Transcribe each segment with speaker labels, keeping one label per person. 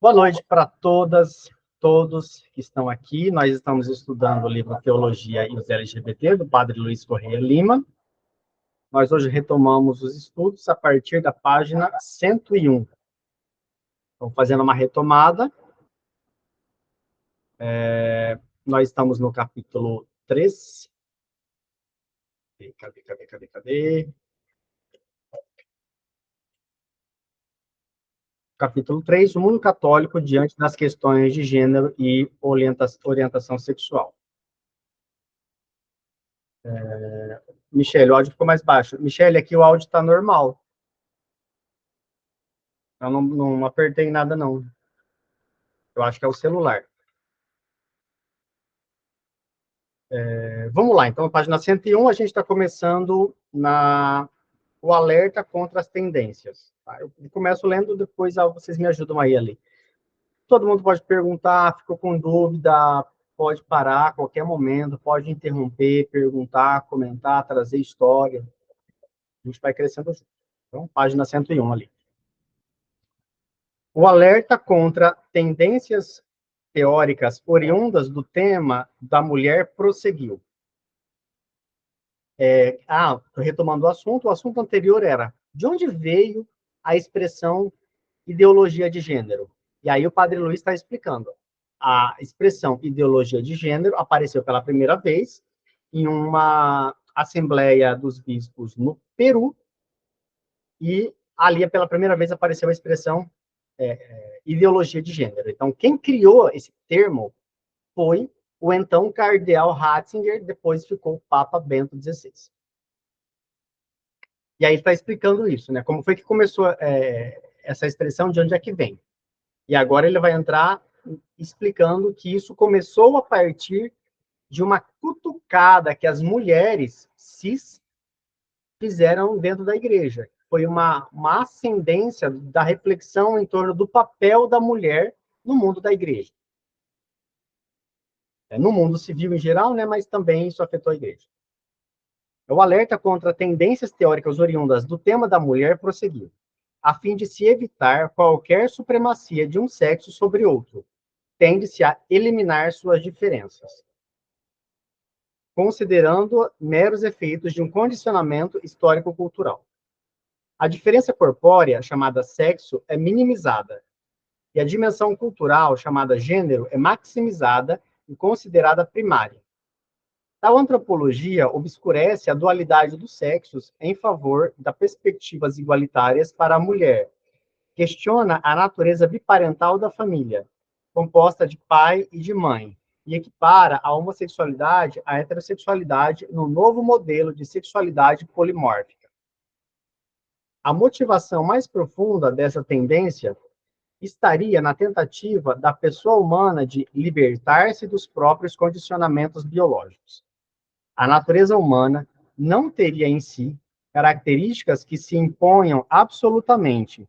Speaker 1: Boa noite para todas, todos que estão aqui. Nós estamos estudando o livro Teologia e os LGBT, do Padre Luiz Correia Lima. Nós hoje retomamos os estudos a partir da página 101. Então, fazendo uma retomada, nós estamos no capítulo 3. Cadê? Capítulo 3, o mundo católico diante das questões de gênero e orientação sexual. Michele, o áudio ficou mais baixo. Michele, aqui o áudio está normal. Eu não apertei nada, não. Eu acho que é o celular. Vamos lá, então, na página 101, a gente está começando o alerta contra as tendências. Tá? Eu começo lendo, depois vocês me ajudam aí ali. Todo mundo pode perguntar, ficou com dúvida, pode parar a qualquer momento, pode interromper, perguntar, comentar, trazer história. A gente vai crescendo junto. Então, página 101 ali. O alerta contra tendências teóricas oriundas do tema da mulher prosseguiu. Retomando o assunto anterior era, de onde veio a expressão ideologia de gênero? E aí o Padre Luiz está explicando. A expressão ideologia de gênero apareceu pela primeira vez em uma Assembleia dos Bispos no Peru, e ali pela primeira vez apareceu a expressão ideologia de gênero. Então, quem criou esse termo foi o então cardeal Ratzinger, depois ficou o Papa Bento XVI. E aí está explicando isso, né? Como foi que começou essa expressão, de onde é que vem. E agora ele vai entrar explicando que isso começou a partir de uma cutucada que as mulheres cis fizeram dentro da igreja. Foi uma ascendência da reflexão em torno do papel da mulher no mundo da igreja. No mundo civil em geral, né, mas também isso afetou a igreja. O alerta contra tendências teóricas oriundas do tema da mulher prosseguiu, a fim de se evitar qualquer supremacia de um sexo sobre outro. Tende-se a eliminar suas diferenças, considerando meros efeitos de um condicionamento histórico-cultural. A diferença corpórea, chamada sexo, é minimizada, e a dimensão cultural, chamada gênero, é maximizada e considerada primária. Tal antropologia obscurece a dualidade dos sexos em favor das perspectivas igualitárias para a mulher. Questiona a natureza biparental da família, composta de pai e de mãe, e equipara a homossexualidade à heterossexualidade no novo modelo de sexualidade polimórfica. A motivação mais profunda dessa tendência estaria na tentativa da pessoa humana de libertar-se dos próprios condicionamentos biológicos. A natureza humana não teria em si características que se imponham absolutamente,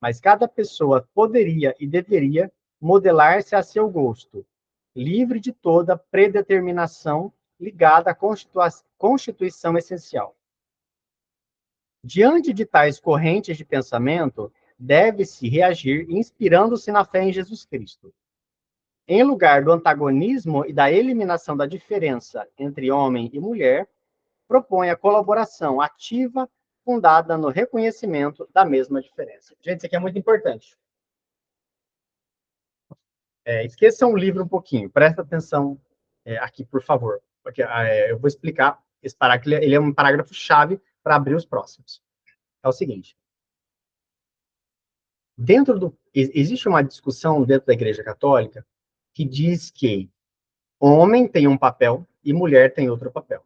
Speaker 1: mas cada pessoa poderia e deveria modelar-se a seu gosto, livre de toda predeterminação ligada à constituição essencial. Diante de tais correntes de pensamento, deve-se reagir inspirando-se na fé em Jesus Cristo. Em lugar do antagonismo e da eliminação da diferença entre homem e mulher, propõe a colaboração ativa fundada no reconhecimento da mesma diferença. Gente, isso aqui é muito importante. Esqueçam o livro um pouquinho, presta atenção aqui, por favor, porque eu vou explicar esse parágrafo, ele é um parágrafo-chave para abrir os próximos. É o seguinte. Existe uma discussão dentro da Igreja Católica que diz que homem tem um papel e mulher tem outro papel.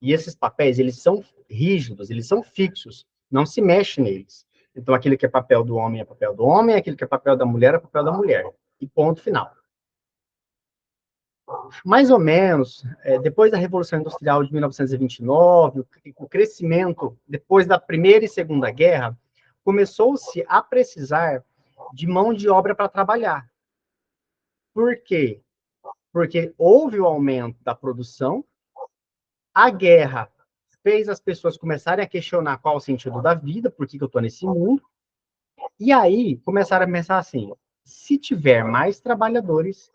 Speaker 1: E esses papéis, eles são rígidos, eles são fixos, não se mexe neles. Então, aquilo que é papel do homem é papel do homem, aquilo que é papel da mulher é papel da mulher. E ponto final. Mais ou menos, depois da Revolução Industrial de 1929, o crescimento, depois da Primeira e Segunda Guerra, começou-se a precisar de mão de obra para trabalhar. Por quê? Porque houve o aumento da produção, a guerra fez as pessoas começarem a questionar qual é o sentido da vida, por que eu estou nesse mundo, E aí começaram a pensar assim: se tiver mais trabalhadores,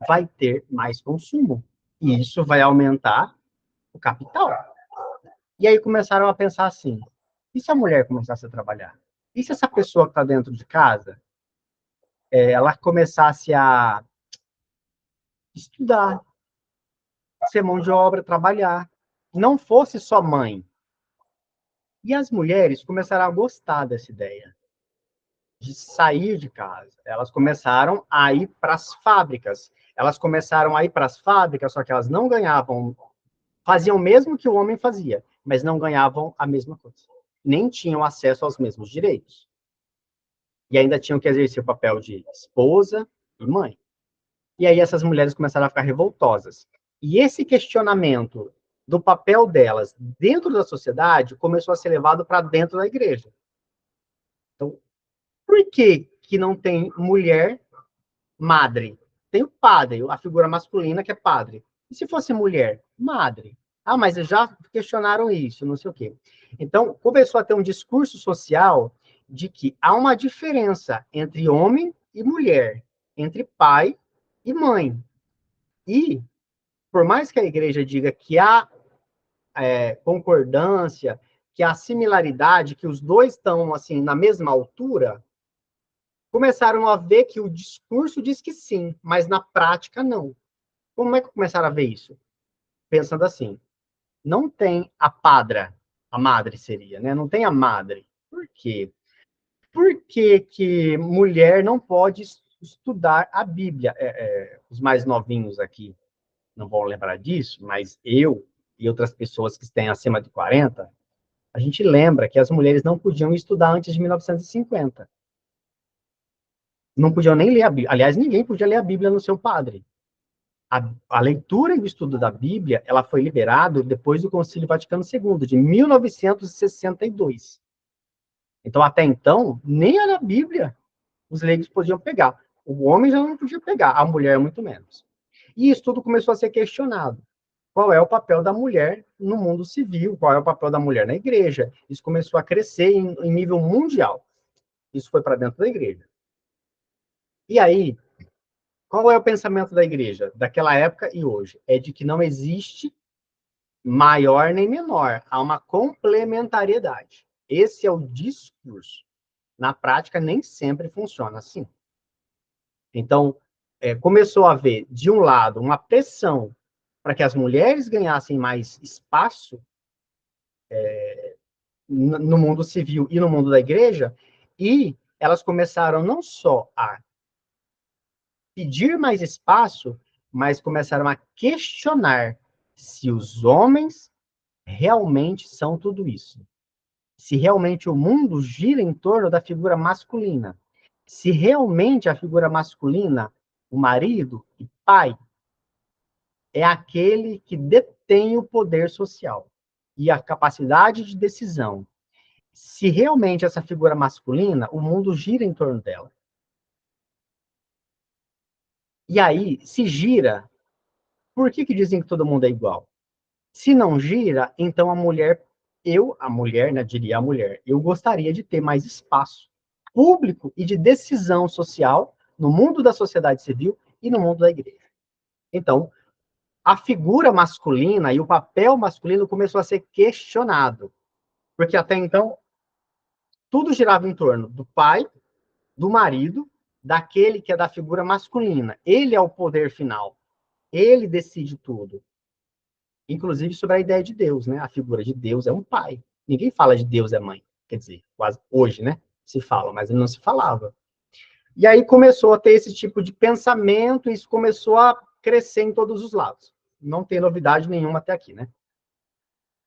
Speaker 1: vai ter mais consumo. E isso vai aumentar o capital. E aí começaram a pensar assim: e se a mulher começasse a trabalhar? E se essa pessoa que está dentro de casa, ela começasse a estudar, ser mão de obra, trabalhar, não fosse só mãe? E as mulheres começaram a gostar dessa ideia de sair de casa. Elas começaram a ir para as fábricas. Elas começaram a ir para as fábricas, só que elas não ganhavam, faziam o mesmo que o homem fazia, mas não ganhavam a mesma coisa. Nem tinham acesso aos mesmos direitos. E ainda tinham que exercer o papel de esposa e mãe. E aí essas mulheres começaram a ficar revoltosas. E esse questionamento do papel delas dentro da sociedade começou a ser levado para dentro da igreja. Então, por que que não tem mulher madre? Tem o padre, a figura masculina que é padre. E se fosse mulher? Madre. Ah, mas já questionaram isso, não sei o quê. Então, começou a ter um discurso social de que há uma diferença entre homem e mulher, entre pai e mãe. E, por mais que a igreja diga que há concordância, que há similaridade, que os dois estão assim na mesma altura, começaram a ver que o discurso diz que sim, mas na prática não. Como é que começaram a ver isso? Pensando assim, não tem a padra, a madre seria, né? Não tem a madre. Por quê? Por que que mulher não pode estudar a Bíblia? Os mais novinhos aqui não vão lembrar disso, mas eu e outras pessoas que têm acima de 40, a gente lembra que as mulheres não podiam estudar antes de 1950. Não podiam nem ler a Bíblia. Aliás, ninguém podia ler a Bíblia no seu padre. A leitura e o estudo da Bíblia, ela foi liberado depois do Concílio Vaticano II, de 1962. Então, até então, nem a Bíblia os leigos podiam pegar. O homem já não podia pegar, a mulher muito menos. E isso tudo começou a ser questionado. Qual é o papel da mulher no mundo civil? Qual é o papel da mulher na igreja? Isso começou a crescer em nível mundial. Isso foi para dentro da igreja. E aí, qual é o pensamento da igreja daquela época e hoje? É de que não existe maior nem menor, há uma complementariedade. Esse é o discurso. Na prática, nem sempre funciona assim. Então, começou a haver, de um lado, uma pressão para que as mulheres ganhassem mais espaço no mundo civil e no mundo da igreja, e elas começaram não só a pedir mais espaço, mas começaram a questionar se os homens realmente são tudo isso. Se realmente o mundo gira em torno da figura masculina. Se realmente a figura masculina, o marido e pai, é aquele que detém o poder social e a capacidade de decisão. Se realmente essa figura masculina, o mundo gira em torno dela. E aí, se gira, por que dizem que todo mundo é igual? Se não gira, então a mulher, né, diria a mulher, eu gostaria de ter mais espaço público e de decisão social no mundo da sociedade civil e no mundo da igreja. Então, a figura masculina e o papel masculino começou a ser questionado, porque até então tudo girava em torno do pai, do marido, daquele que é da figura masculina. Ele é o poder final. Ele decide tudo. Inclusive sobre a ideia de Deus, né? A figura de Deus é um pai. Ninguém fala de Deus é mãe. Quer dizer, quase hoje, né? Se fala, mas não se falava. E aí começou a ter esse tipo de pensamento, e isso começou a crescer em todos os lados. Não tem novidade nenhuma até aqui, né?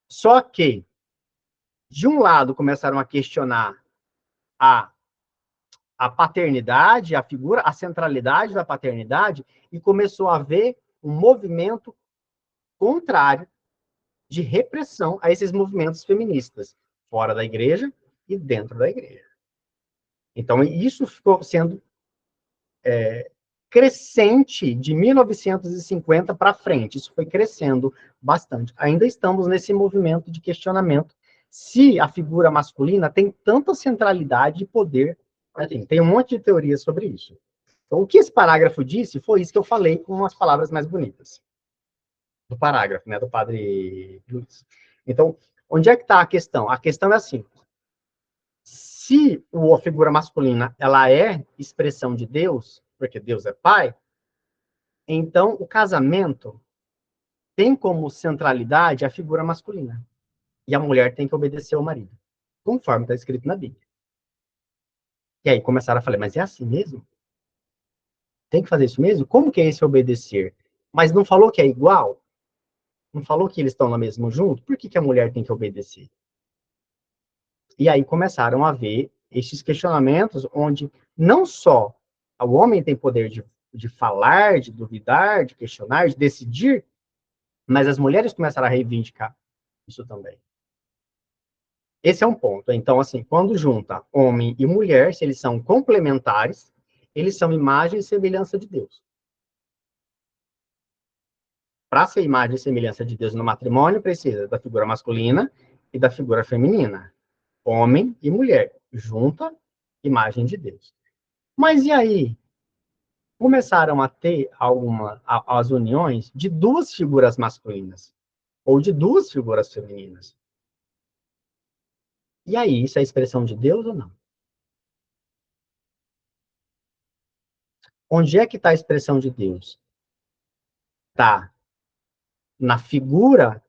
Speaker 1: Só que, de um lado, começaram a questionar a, a paternidade, a figura, a centralidade da paternidade, e começou a haver um movimento contrário de repressão a esses movimentos feministas, fora da igreja e dentro da igreja. Então, isso ficou sendo crescente de 1950 para frente. Isso foi crescendo bastante. Ainda estamos nesse movimento de questionamento se a figura masculina tem tanta centralidade e poder. Assim, tem um monte de teorias sobre isso. Então, o que esse parágrafo disse foi isso que eu falei com as palavras mais bonitas do parágrafo, né, do padre Luiz. Então, onde é que está a questão? A questão é assim: se a figura masculina ela é expressão de Deus, porque Deus é pai, então o casamento tem como centralidade a figura masculina. E a mulher tem que obedecer ao marido, conforme está escrito na Bíblia. E aí começaram a falar, mas é assim mesmo? Tem que fazer isso mesmo? Como que é esse obedecer? Mas não falou que é igual? Não falou que eles estão no mesmo junto? Por que a mulher tem que obedecer? E aí começaram a ver esses questionamentos onde não só o homem tem poder de falar, de duvidar, de questionar, de decidir, mas as mulheres começaram a reivindicar isso também. Esse é um ponto. Então, assim, quando junta homem e mulher, se eles são complementares, eles são imagem e semelhança de Deus. Para ser imagem e semelhança de Deus no matrimônio, precisa da figura masculina e da figura feminina. Homem e mulher. Junta imagem de Deus. Mas e aí? Começaram a ter as uniões de duas figuras masculinas ou de duas figuras femininas. E aí, isso é expressão de Deus ou não? Onde é que está a expressão de Deus? Está na figura.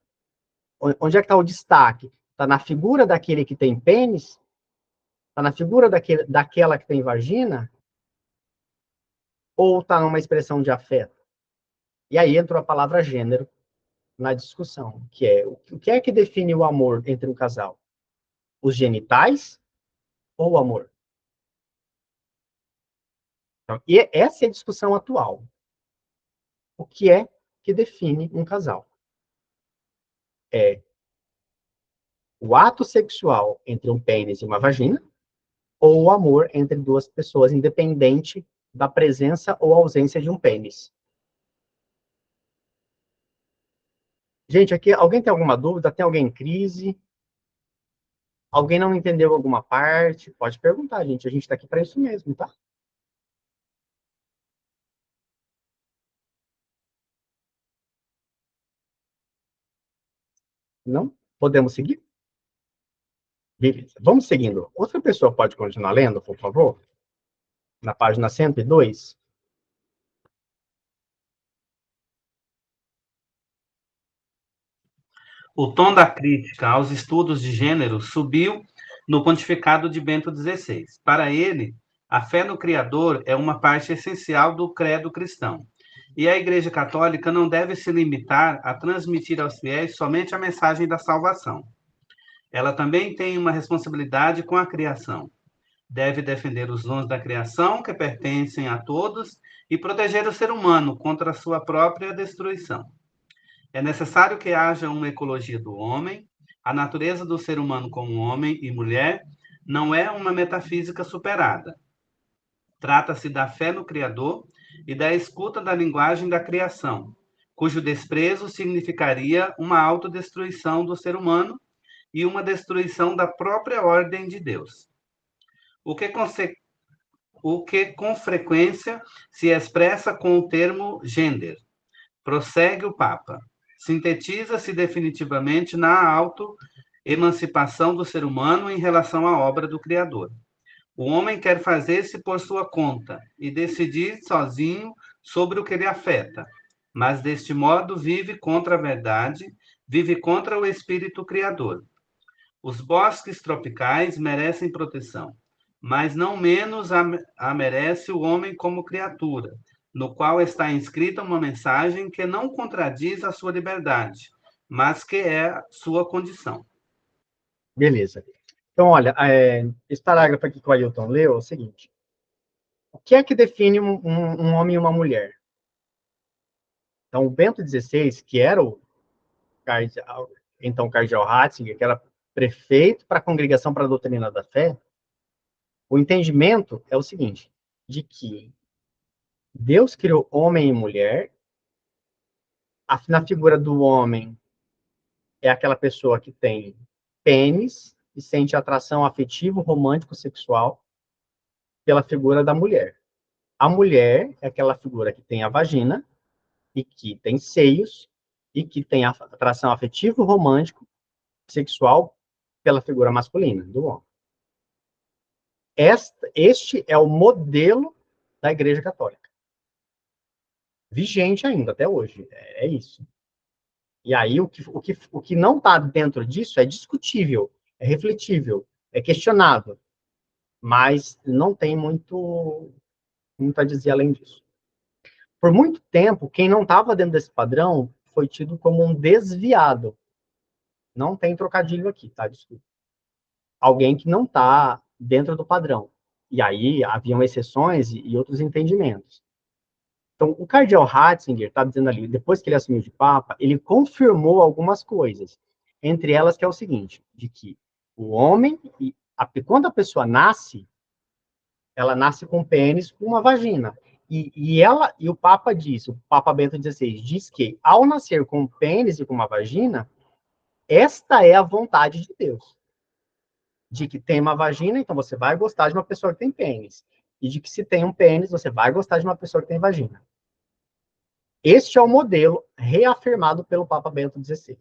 Speaker 1: Onde é que está o destaque? Está na figura daquele que tem pênis? Está na figura daquela que tem vagina? Ou está numa expressão de afeto? E aí entra a palavra gênero na discussão, que é o que é que define o amor entre um casal? Os genitais ou o amor? Então, e essa é a discussão atual. O que é que define um casal? É o ato sexual entre um pênis e uma vagina ou o amor entre duas pessoas, independente da presença ou ausência de um pênis? Gente, aqui, alguém tem alguma dúvida? Tem alguém em crise? Alguém não entendeu alguma parte? Pode perguntar, gente. A gente está aqui para isso mesmo, tá? Não? Podemos seguir? Beleza. Vamos seguindo. Outra pessoa pode continuar lendo, por favor? Na página 102.
Speaker 2: O tom da crítica aos estudos de gênero subiu no pontificado de Bento XVI. Para ele, a fé no Criador é uma parte essencial do credo cristão. E a Igreja Católica não deve se limitar a transmitir aos fiéis somente a mensagem da salvação. Ela também tem uma responsabilidade com a criação. Deve defender os dons da criação que pertencem a todos e proteger o ser humano contra a sua própria destruição. É necessário que haja uma ecologia do homem. A natureza do ser humano como homem e mulher não é uma metafísica superada. Trata-se da fé no Criador e da escuta da linguagem da criação, cujo desprezo significaria uma autodestruição do ser humano e uma destruição da própria ordem de Deus. O que, o que com frequência se expressa com o termo gender. Prossegue o Papa. Sintetiza-se definitivamente na auto-emancipação do ser humano em relação à obra do Criador. O homem quer fazer-se por sua conta e decidir sozinho sobre o que lhe afeta, mas deste modo vive contra a verdade, vive contra o espírito criador. Os bosques tropicais merecem proteção, mas não menos a merece o homem como criatura, no qual está inscrita uma mensagem que não contradiz a sua liberdade, mas que é sua condição.
Speaker 1: Beleza. Então, olha, esse parágrafo aqui que o Ailton leu é o seguinte. O que é que define um homem e uma mulher? Então, o Bento XVI, que era o cardeal, então cardeal Ratzinger, que era prefeito para a Congregação para a Doutrina da Fé, o entendimento é o seguinte, de que Deus criou homem e mulher, na figura do homem é aquela pessoa que tem pênis e sente atração afetivo, romântico, sexual pela figura da mulher. A mulher é aquela figura que tem a vagina e que tem seios e que tem a atração afetivo, romântico, sexual pela figura masculina, do homem. Este é o modelo da Igreja Católica. Vigente ainda, até hoje. É isso. E aí, o que não está dentro disso é discutível, é refletível, é questionável, mas não tem muito a dizer além disso. Por muito tempo, quem não estava dentro desse padrão foi tido como um desviado. Não tem trocadilho aqui, tá? Desculpa. Alguém que não está dentro do padrão. E aí haviam exceções e outros entendimentos. Então, o cardeal Ratzinger está dizendo ali, depois que ele assumiu de Papa, ele confirmou algumas coisas. Entre elas, que é o seguinte, de que o homem, quando a pessoa nasce, ela nasce com um pênis, com uma vagina. E o Papa diz, o Papa Bento XVI, diz que, ao nascer com um pênis e com uma vagina, esta é a vontade de Deus. De que tem uma vagina, então você vai gostar de uma pessoa que tem pênis. E de que se tem um pênis, você vai gostar de uma pessoa que tem vagina. Este é o modelo reafirmado pelo Papa Bento XVI.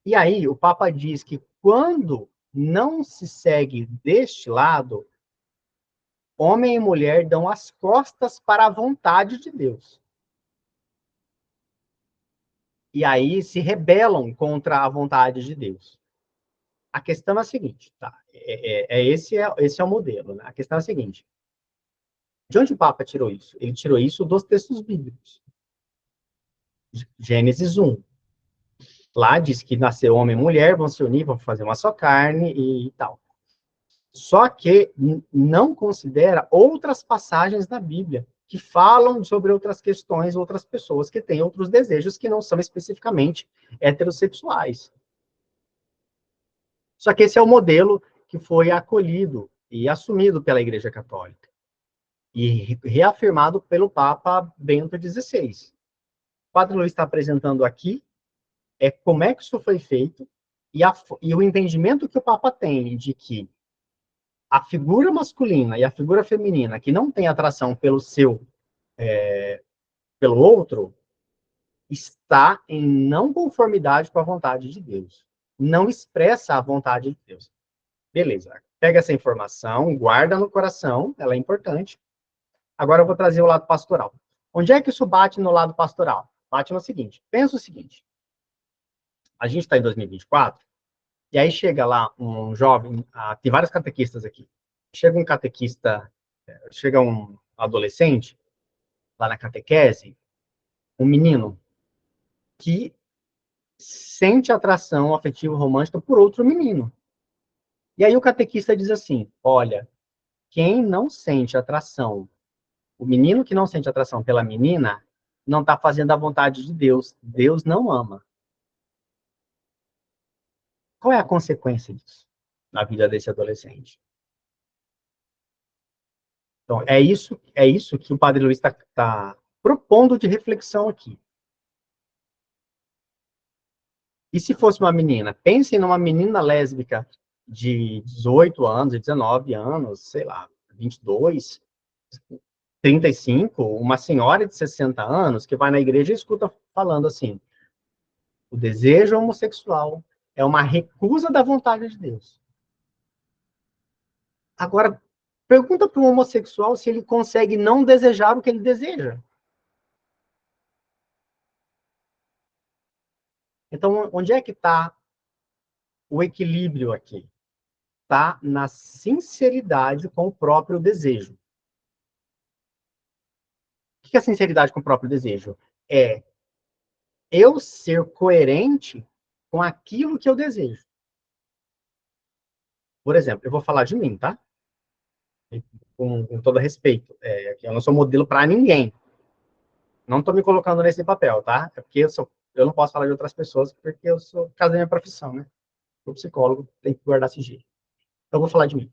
Speaker 1: E aí, o Papa diz que quando não se segue deste lado, homem e mulher dão as costas para a vontade de Deus. E aí se rebelam contra a vontade de Deus. A questão é a seguinte, tá? Esse é o modelo, né? A questão é a seguinte. De onde o Papa tirou isso? Ele tirou isso dos textos bíblicos. Gênesis 1. Lá diz que nasceu homem e mulher, vão se unir, vão fazer uma só carne e tal. Só que não considera outras passagens da Bíblia que falam sobre outras questões, outras pessoas que têm outros desejos que não são especificamente heterossexuais. Só que esse é o modelo que foi acolhido e assumido pela Igreja Católica e reafirmado pelo Papa Bento XVI. O Padre Luiz está apresentando aqui como é que isso foi feito e o entendimento que o Papa tem de que a figura masculina e a figura feminina que não tem atração pelo outro está em não conformidade com a vontade de Deus. Não expressa a vontade de Deus. Beleza. Pega essa informação, guarda no coração, ela é importante. Agora eu vou trazer o lado pastoral. Onde é que isso bate no lado pastoral? Bate no seguinte. Pensa o seguinte. A gente está em 2024, e aí chega lá um jovem, tem vários catequistas aqui. Chega um catequista, chega um adolescente, lá na catequese, um menino, que sente atração afetivo romântica por outro menino. E aí o catequista diz assim, olha, quem não sente atração, o menino que não sente atração pela menina, não está fazendo a vontade de Deus. Deus não ama. Qual é a consequência disso na vida desse adolescente? Então, é isso que o Padre Luiz está propondo de reflexão aqui. E se fosse uma menina? Pensem numa menina lésbica de 18 anos, de 19 anos, sei lá, 22, 35, uma senhora de 60 anos que vai na igreja e escuta falando assim, o desejo homossexual é uma recusa da vontade de Deus. Agora, pergunta para um homossexual se ele consegue não desejar o que ele deseja. Então, onde é que está o equilíbrio aqui? Está na sinceridade com o próprio desejo. O que é sinceridade com o próprio desejo? É eu ser coerente com aquilo que eu desejo. Por exemplo, eu vou falar de mim, tá? Com todo respeito. Eu não sou modelo para ninguém. Não estou me colocando nesse papel, tá? É porque eu não posso falar de outras pessoas porque eu sou por causa da minha profissão, né? Sou psicólogo, tem que guardar sigilo. Então, eu vou falar de mim.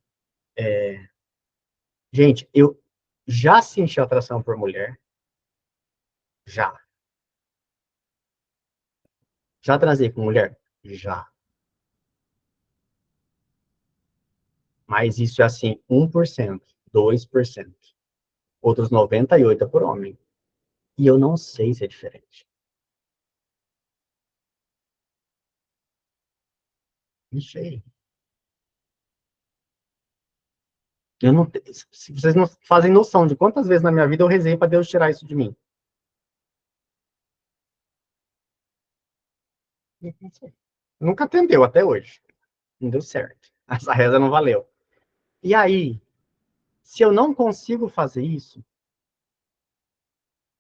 Speaker 1: Gente, eu já senti atração por mulher. Já. Já transei com mulher? Já. Mas isso é assim, 1%, 2%. Outros 98% é por homem. E eu não sei se é diferente. Não sei. Eu não, se vocês não fazem noção de quantas vezes na minha vida eu rezei para Deus tirar isso de mim. Não sei. Nunca atendeu até hoje. Não deu certo. Essa reza não valeu. E aí, se eu não consigo fazer isso,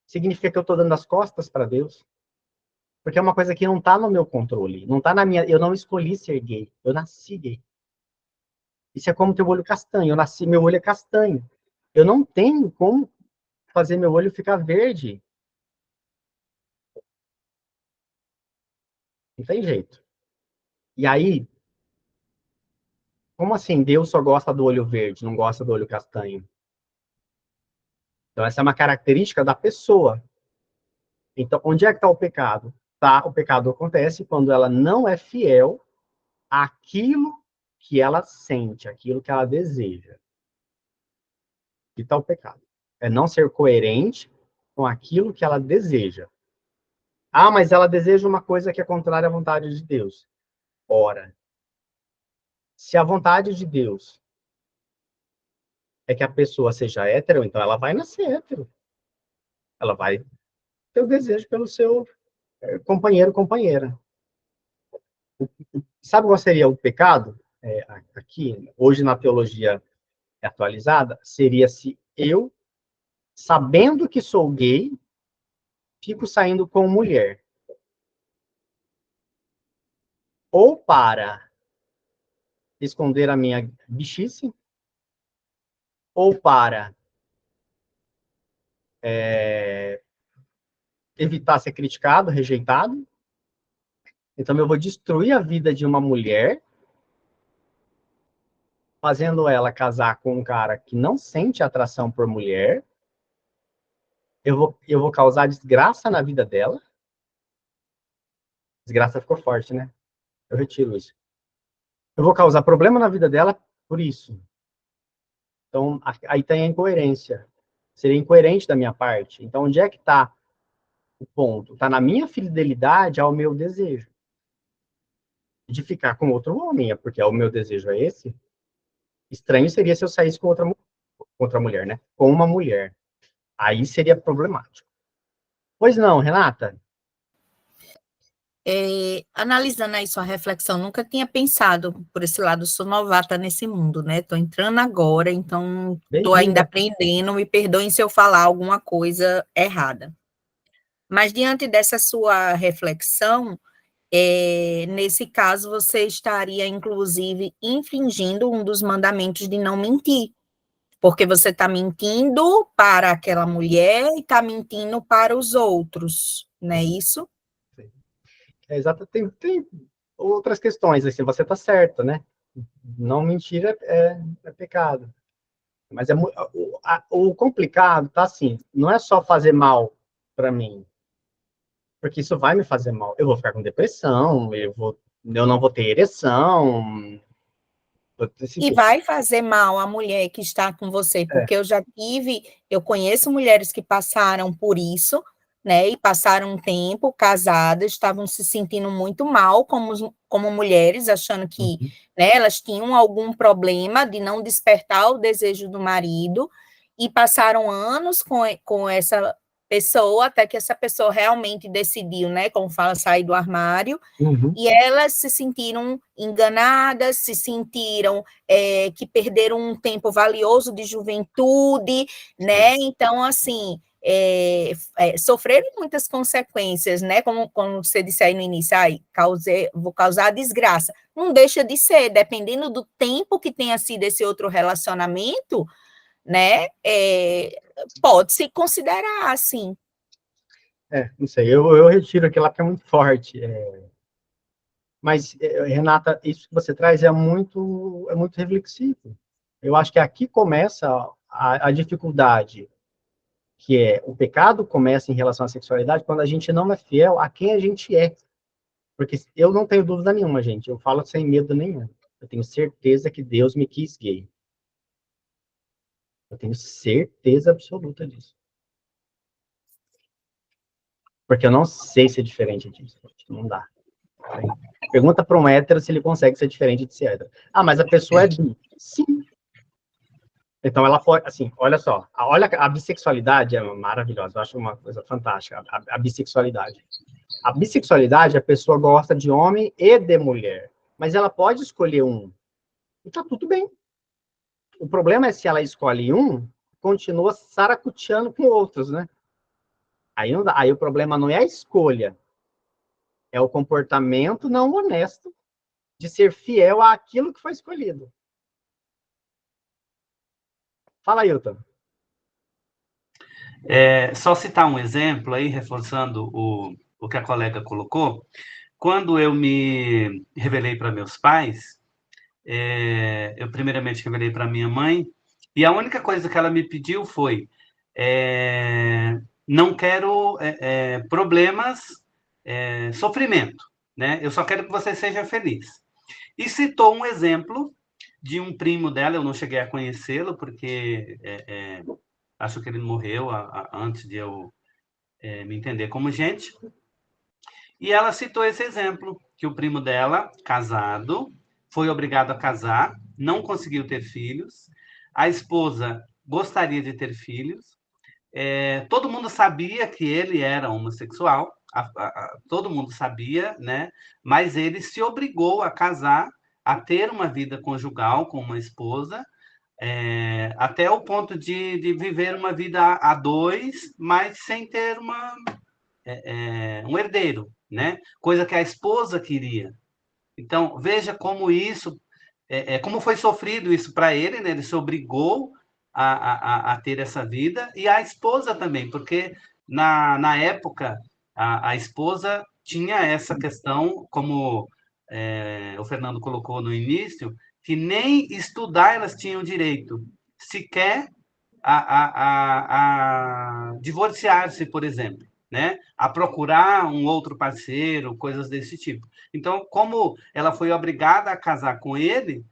Speaker 1: significa que eu estou dando as costas para Deus, porque é uma coisa que não está no meu controle, não está na minha. Eu não escolhi ser gay, eu nasci gay. Isso é como ter o olho castanho. Eu nasci, meu olho é castanho. Eu não tenho como fazer meu olho ficar verde. Não tem jeito. E aí, como assim? Deus só gosta do olho verde, não gosta do olho castanho? Então, essa é uma característica da pessoa. Então, onde é que está o pecado? Tá, o pecado acontece quando ela não é fiel àquilo que ela sente, àquilo que ela deseja. E está o pecado. É não ser coerente com aquilo que ela deseja. Ah, mas ela deseja uma coisa que é contrária à vontade de Deus. Ora, se a vontade de Deus é que a pessoa seja hétero, então ela vai nascer hétero. Ela vai ter o desejo pelo seu companheiro, companheira. Sabe qual seria o pecado? Aqui, hoje na teologia atualizada, seria se eu, sabendo que sou gay, fico saindo com mulher. Ou para esconder a minha bichice, ou para evitar ser criticado, rejeitado. Então eu vou destruir a vida de uma mulher, fazendo ela casar com um cara que não sente atração por mulher. Eu vou causar desgraça na vida dela. Desgraça ficou forte, né? Eu retiro isso. Eu vou causar problema na vida dela por isso. Então, aí tem a incoerência. Seria incoerente da minha parte. Então, onde é que está o ponto? Está na minha fidelidade ao meu desejo de ficar com outro homem, porque o meu desejo é esse. Estranho seria se eu saísse com outra mulher, né? Com uma mulher. Aí seria problemático. Pois não, Renata?
Speaker 3: Analisando aí sua reflexão, nunca tinha pensado por esse lado, sou novata nesse mundo, né? Estou entrando agora, então estou ainda aprendendo, me perdoem se eu falar alguma coisa errada. Mas diante dessa sua reflexão, nesse caso você estaria, inclusive, infringindo um dos mandamentos de não mentir, porque você está mentindo para aquela mulher e está mentindo para os outros, não é isso?
Speaker 1: Exato, tem outras questões, assim, você está certa, né? Não mentir é pecado. Mas o complicado tá assim, não é só fazer mal para mim, porque isso vai me fazer mal. Eu vou ficar com depressão, eu não vou ter ereção.
Speaker 3: E vai fazer mal à mulher que está com você, porque eu conheço mulheres que passaram por isso, né, e passaram um tempo casadas, estavam se sentindo muito mal como mulheres, achando que, né, elas tinham algum problema de não despertar o desejo do marido, e passaram anos com essa pessoa, até que essa pessoa realmente decidiu, né, como fala, sair do armário, e elas se sentiram enganadas, se sentiram que perderam um tempo valioso de juventude, né? Então, assim, sofreram muitas consequências, né? Como você disse aí no início, vou causar desgraça. Não deixa de ser, dependendo do tempo que tenha sido esse outro relacionamento, né? Pode se considerar assim.
Speaker 1: Não sei, eu retiro aquilo lá porque é muito forte. Mas, Renata, isso que você traz é muito reflexivo. Eu acho que aqui começa a dificuldade, que é o pecado começa em relação à sexualidade quando a gente não é fiel a quem a gente é. Porque eu não tenho dúvida nenhuma, gente. Eu falo sem medo nenhum. Eu tenho certeza que Deus me quis gay. Eu tenho certeza absoluta disso. Porque eu não sei ser diferente disso. Não dá. Pergunta para um hétero se ele consegue ser diferente de ser hétero. Ah, mas a pessoa é bi. Sim. Então, ela pode, assim, olha só, olha, a bissexualidade é maravilhosa, eu acho uma coisa fantástica, a bissexualidade. A bissexualidade, a pessoa gosta de homem e de mulher, mas ela pode escolher um, e tá tudo bem. O problema é se ela escolhe um, continua saracuteando com outros, né? Aí, não dá. Aí o problema não é a escolha, é o comportamento não honesto de ser fiel àquilo que foi escolhido. Fala, Hilton.
Speaker 2: Só citar um exemplo aí, reforçando o que a colega colocou. Quando eu me revelei para meus pais, eu primeiramente revelei para minha mãe, e a única coisa que ela me pediu foi: não quero problemas, sofrimento, né? Eu só quero que você seja feliz. E citou um exemplo de um primo dela, eu não cheguei a conhecê-lo, porque acho que ele morreu antes de eu me entender como gente. E ela citou esse exemplo, que o primo dela, casado, foi obrigado a casar, não conseguiu ter filhos, a esposa gostaria de ter filhos, todo mundo sabia que ele era homossexual, todo mundo sabia, né? Mas ele se obrigou a casar, a ter uma vida conjugal com uma esposa, até o ponto de viver uma vida a dois, mas sem ter um herdeiro, né? Coisa que a esposa queria. Então, veja como isso, como foi sofrido isso para ele, né? Ele se obrigou a ter essa vida, e a esposa também, porque na época a esposa tinha essa questão, como o Fernando colocou no início, que nem estudar elas tinham direito, sequer a divorciar-se, por exemplo, né? A procurar um outro parceiro, coisas desse tipo. Então, como ela foi obrigada a casar com ele,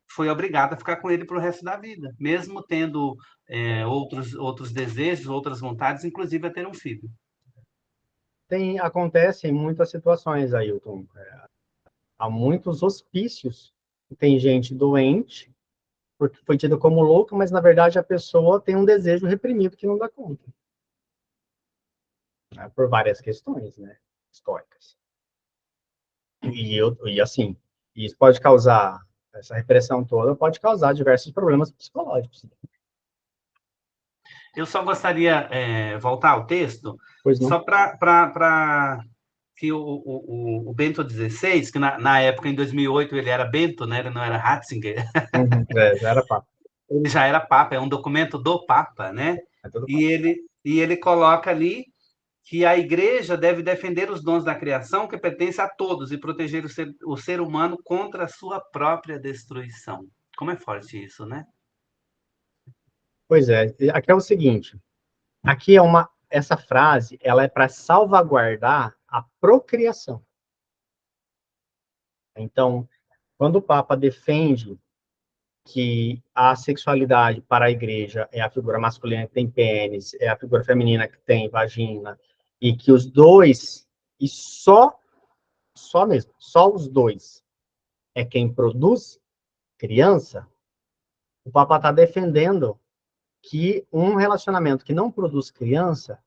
Speaker 2: foi obrigada a ficar com ele para o resto da vida, mesmo tendo outros desejos, outras vontades, inclusive a ter um filho.
Speaker 1: Acontece em muitas situações, Ailton. Há muitos hospícios. Tem gente doente, porque foi tida como louca, mas na verdade a pessoa tem um desejo reprimido que não dá conta. Né? Por várias questões, né? Históricas. E assim, isso pode causar, essa repressão toda pode causar diversos problemas psicológicos.
Speaker 2: Eu só gostaria voltar ao texto, só para que o Bento XVI, que na época, em 2008, ele era Bento, né? Ele não era Ratzinger.
Speaker 1: Já era Papa.
Speaker 2: Ele já era Papa, é um documento do Papa, né? E ele coloca ali que a Igreja deve defender os dons da criação que pertencem a todos e proteger o ser humano contra a sua própria destruição. Como é forte isso, né?
Speaker 1: Pois é, aqui é o seguinte, aqui essa frase, ela é para salvaguardar a procriação. Então, quando o Papa defende que a sexualidade para a igreja é a figura masculina que tem pênis, é a figura feminina que tem vagina, e que os dois, e só mesmo, só os dois é quem produz criança, o Papa está defendendo que um relacionamento que não produz criança,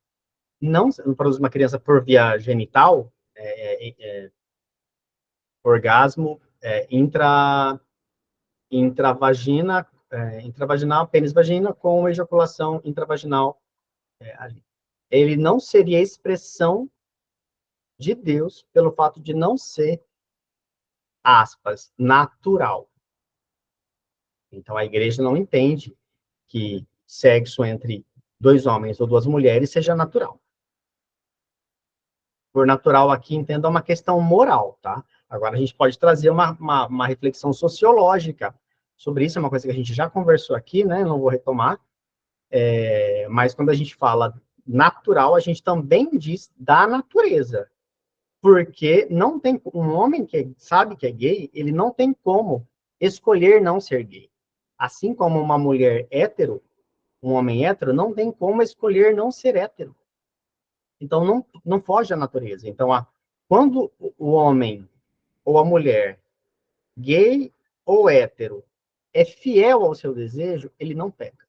Speaker 1: não produz uma criança por via genital, orgasmo, intravaginal, pênis-vagina, com ejaculação intravaginal ali. Ele não seria expressão de Deus pelo fato de não ser, aspas, natural. Então, a igreja não entende que sexo entre dois homens ou duas mulheres seja natural. Por natural aqui, entenda uma questão moral, tá? Agora, a gente pode trazer uma reflexão sociológica sobre isso, é uma coisa que a gente já conversou aqui, né? Não vou retomar. Mas quando a gente fala natural, a gente também diz da natureza. Porque não tem um homem que sabe que é gay, ele não tem como escolher não ser gay. Assim como uma mulher hétero, um homem hétero, não tem como escolher não ser hétero. Então, não foge da natureza. Então, quando o homem ou a mulher, gay ou hétero, é fiel ao seu desejo, ele não peca.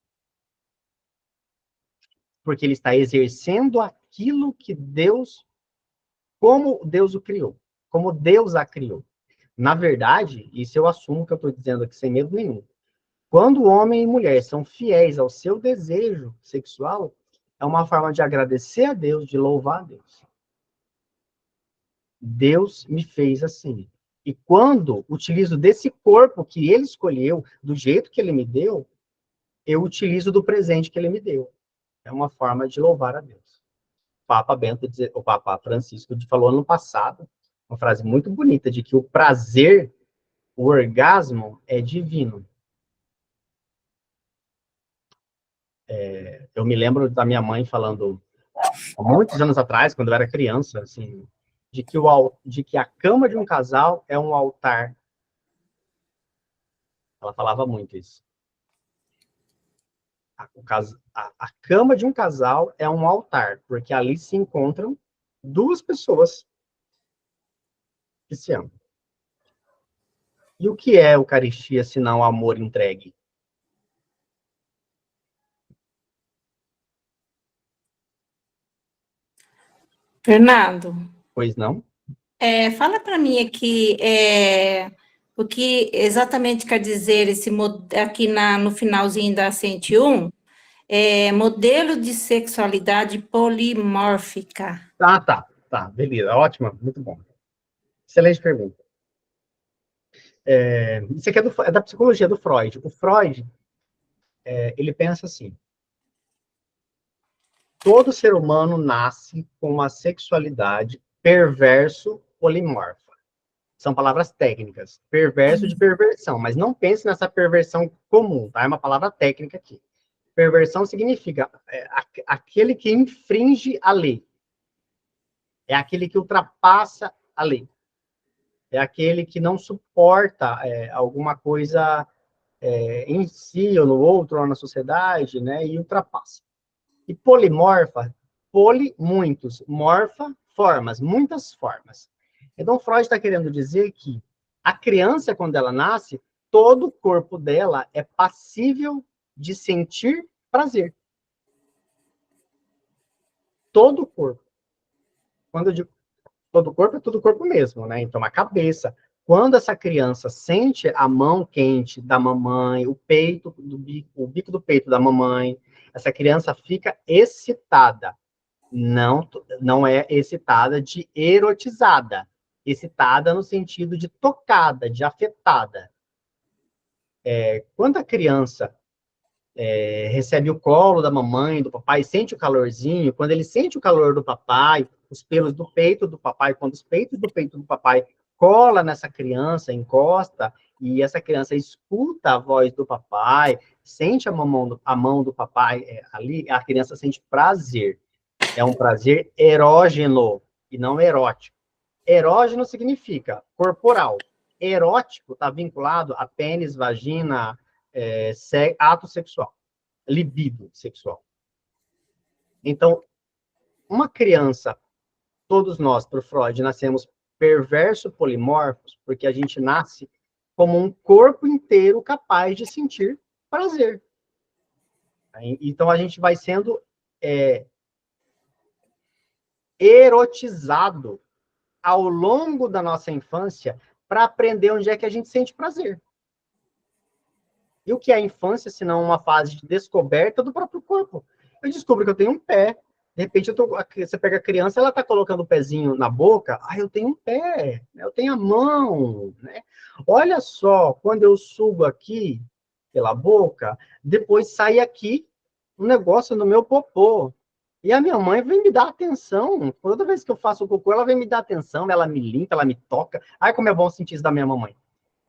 Speaker 1: Porque ele está exercendo aquilo que Deus, como Deus o criou, como Deus a criou. Na verdade, isso eu assumo que eu estou dizendo aqui sem medo nenhum. Quando homem e mulher são fiéis ao seu desejo sexual, é uma forma de agradecer a Deus, de louvar a Deus. Deus me fez assim. E quando utilizo desse corpo que ele escolheu, do jeito que ele me deu, eu utilizo do presente que ele me deu. É uma forma de louvar a Deus. O Papa Francisco falou ano passado, uma frase muito bonita, de que o prazer, o orgasmo, é divino. Eu me lembro da minha mãe falando, há muitos anos atrás, quando eu era criança, assim, de que a cama de um casal é um altar. Ela falava muito isso. A cama de um casal é um altar, porque ali se encontram duas pessoas que se amam. E o que é Eucaristia, se não amor entregue?
Speaker 4: Fernando,
Speaker 1: Pois não?
Speaker 4: fala para mim aqui o que exatamente quer dizer aqui no finalzinho da 101, modelo de sexualidade polimórfica.
Speaker 1: Tá, beleza, ótima, muito bom. Excelente pergunta. Isso aqui é da psicologia do Freud. O Freud, ele pensa assim, todo ser humano nasce com uma sexualidade perverso polimorfa. São palavras técnicas. Perverso de perversão, mas não pense nessa perversão comum, tá? É uma palavra técnica aqui. Perversão significa aquele que infringe a lei. É aquele que ultrapassa a lei. É aquele que não suporta alguma coisa em si, ou no outro, ou na sociedade, né? E ultrapassa. E polimorfa, muitos, morfa, formas, muitas formas. Então, Freud está querendo dizer que a criança, quando ela nasce, todo o corpo dela é passível de sentir prazer. Todo o corpo. Quando eu digo todo o corpo, é todo o corpo mesmo, né? Então, a cabeça. Quando essa criança sente a mão quente da mamãe, o bico do peito da mamãe, essa criança fica excitada. Não é excitada de erotizada. Excitada no sentido de tocada, de afetada. Quando a criança recebe o colo da mamãe, do papai, sente o calorzinho, quando ele sente o calor do papai, os pelos do peito do papai, quando os peitos do peito do papai cola nessa criança, encosta, e essa criança escuta a voz do papai, sente a mão do papai ali, a criança sente prazer. É um prazer erógeno e não erótico. Erógeno significa corporal. Erótico está vinculado a pênis, vagina, ato sexual, libido sexual. Então, uma criança, todos nós, por Freud, nascemos perverso polimorfos, porque a gente nasce como um corpo inteiro capaz de sentir prazer. Então, a gente vai sendo erotizado ao longo da nossa infância para aprender onde é que a gente sente prazer. E o que é a infância, se não uma fase de descoberta do próprio corpo? Eu descubro que eu tenho um pé, de repente você pega a criança, ela está colocando o pezinho na boca, eu tenho um pé, eu tenho a mão, né? Olha só, quando eu subo aqui pela boca, depois sai aqui um negócio no meu popô. E a minha mãe vem me dar atenção. Toda vez que eu faço o cocô, ela vem me dar atenção, ela me limpa, ela me toca. Ai, como é bom sentir isso da minha mamãe.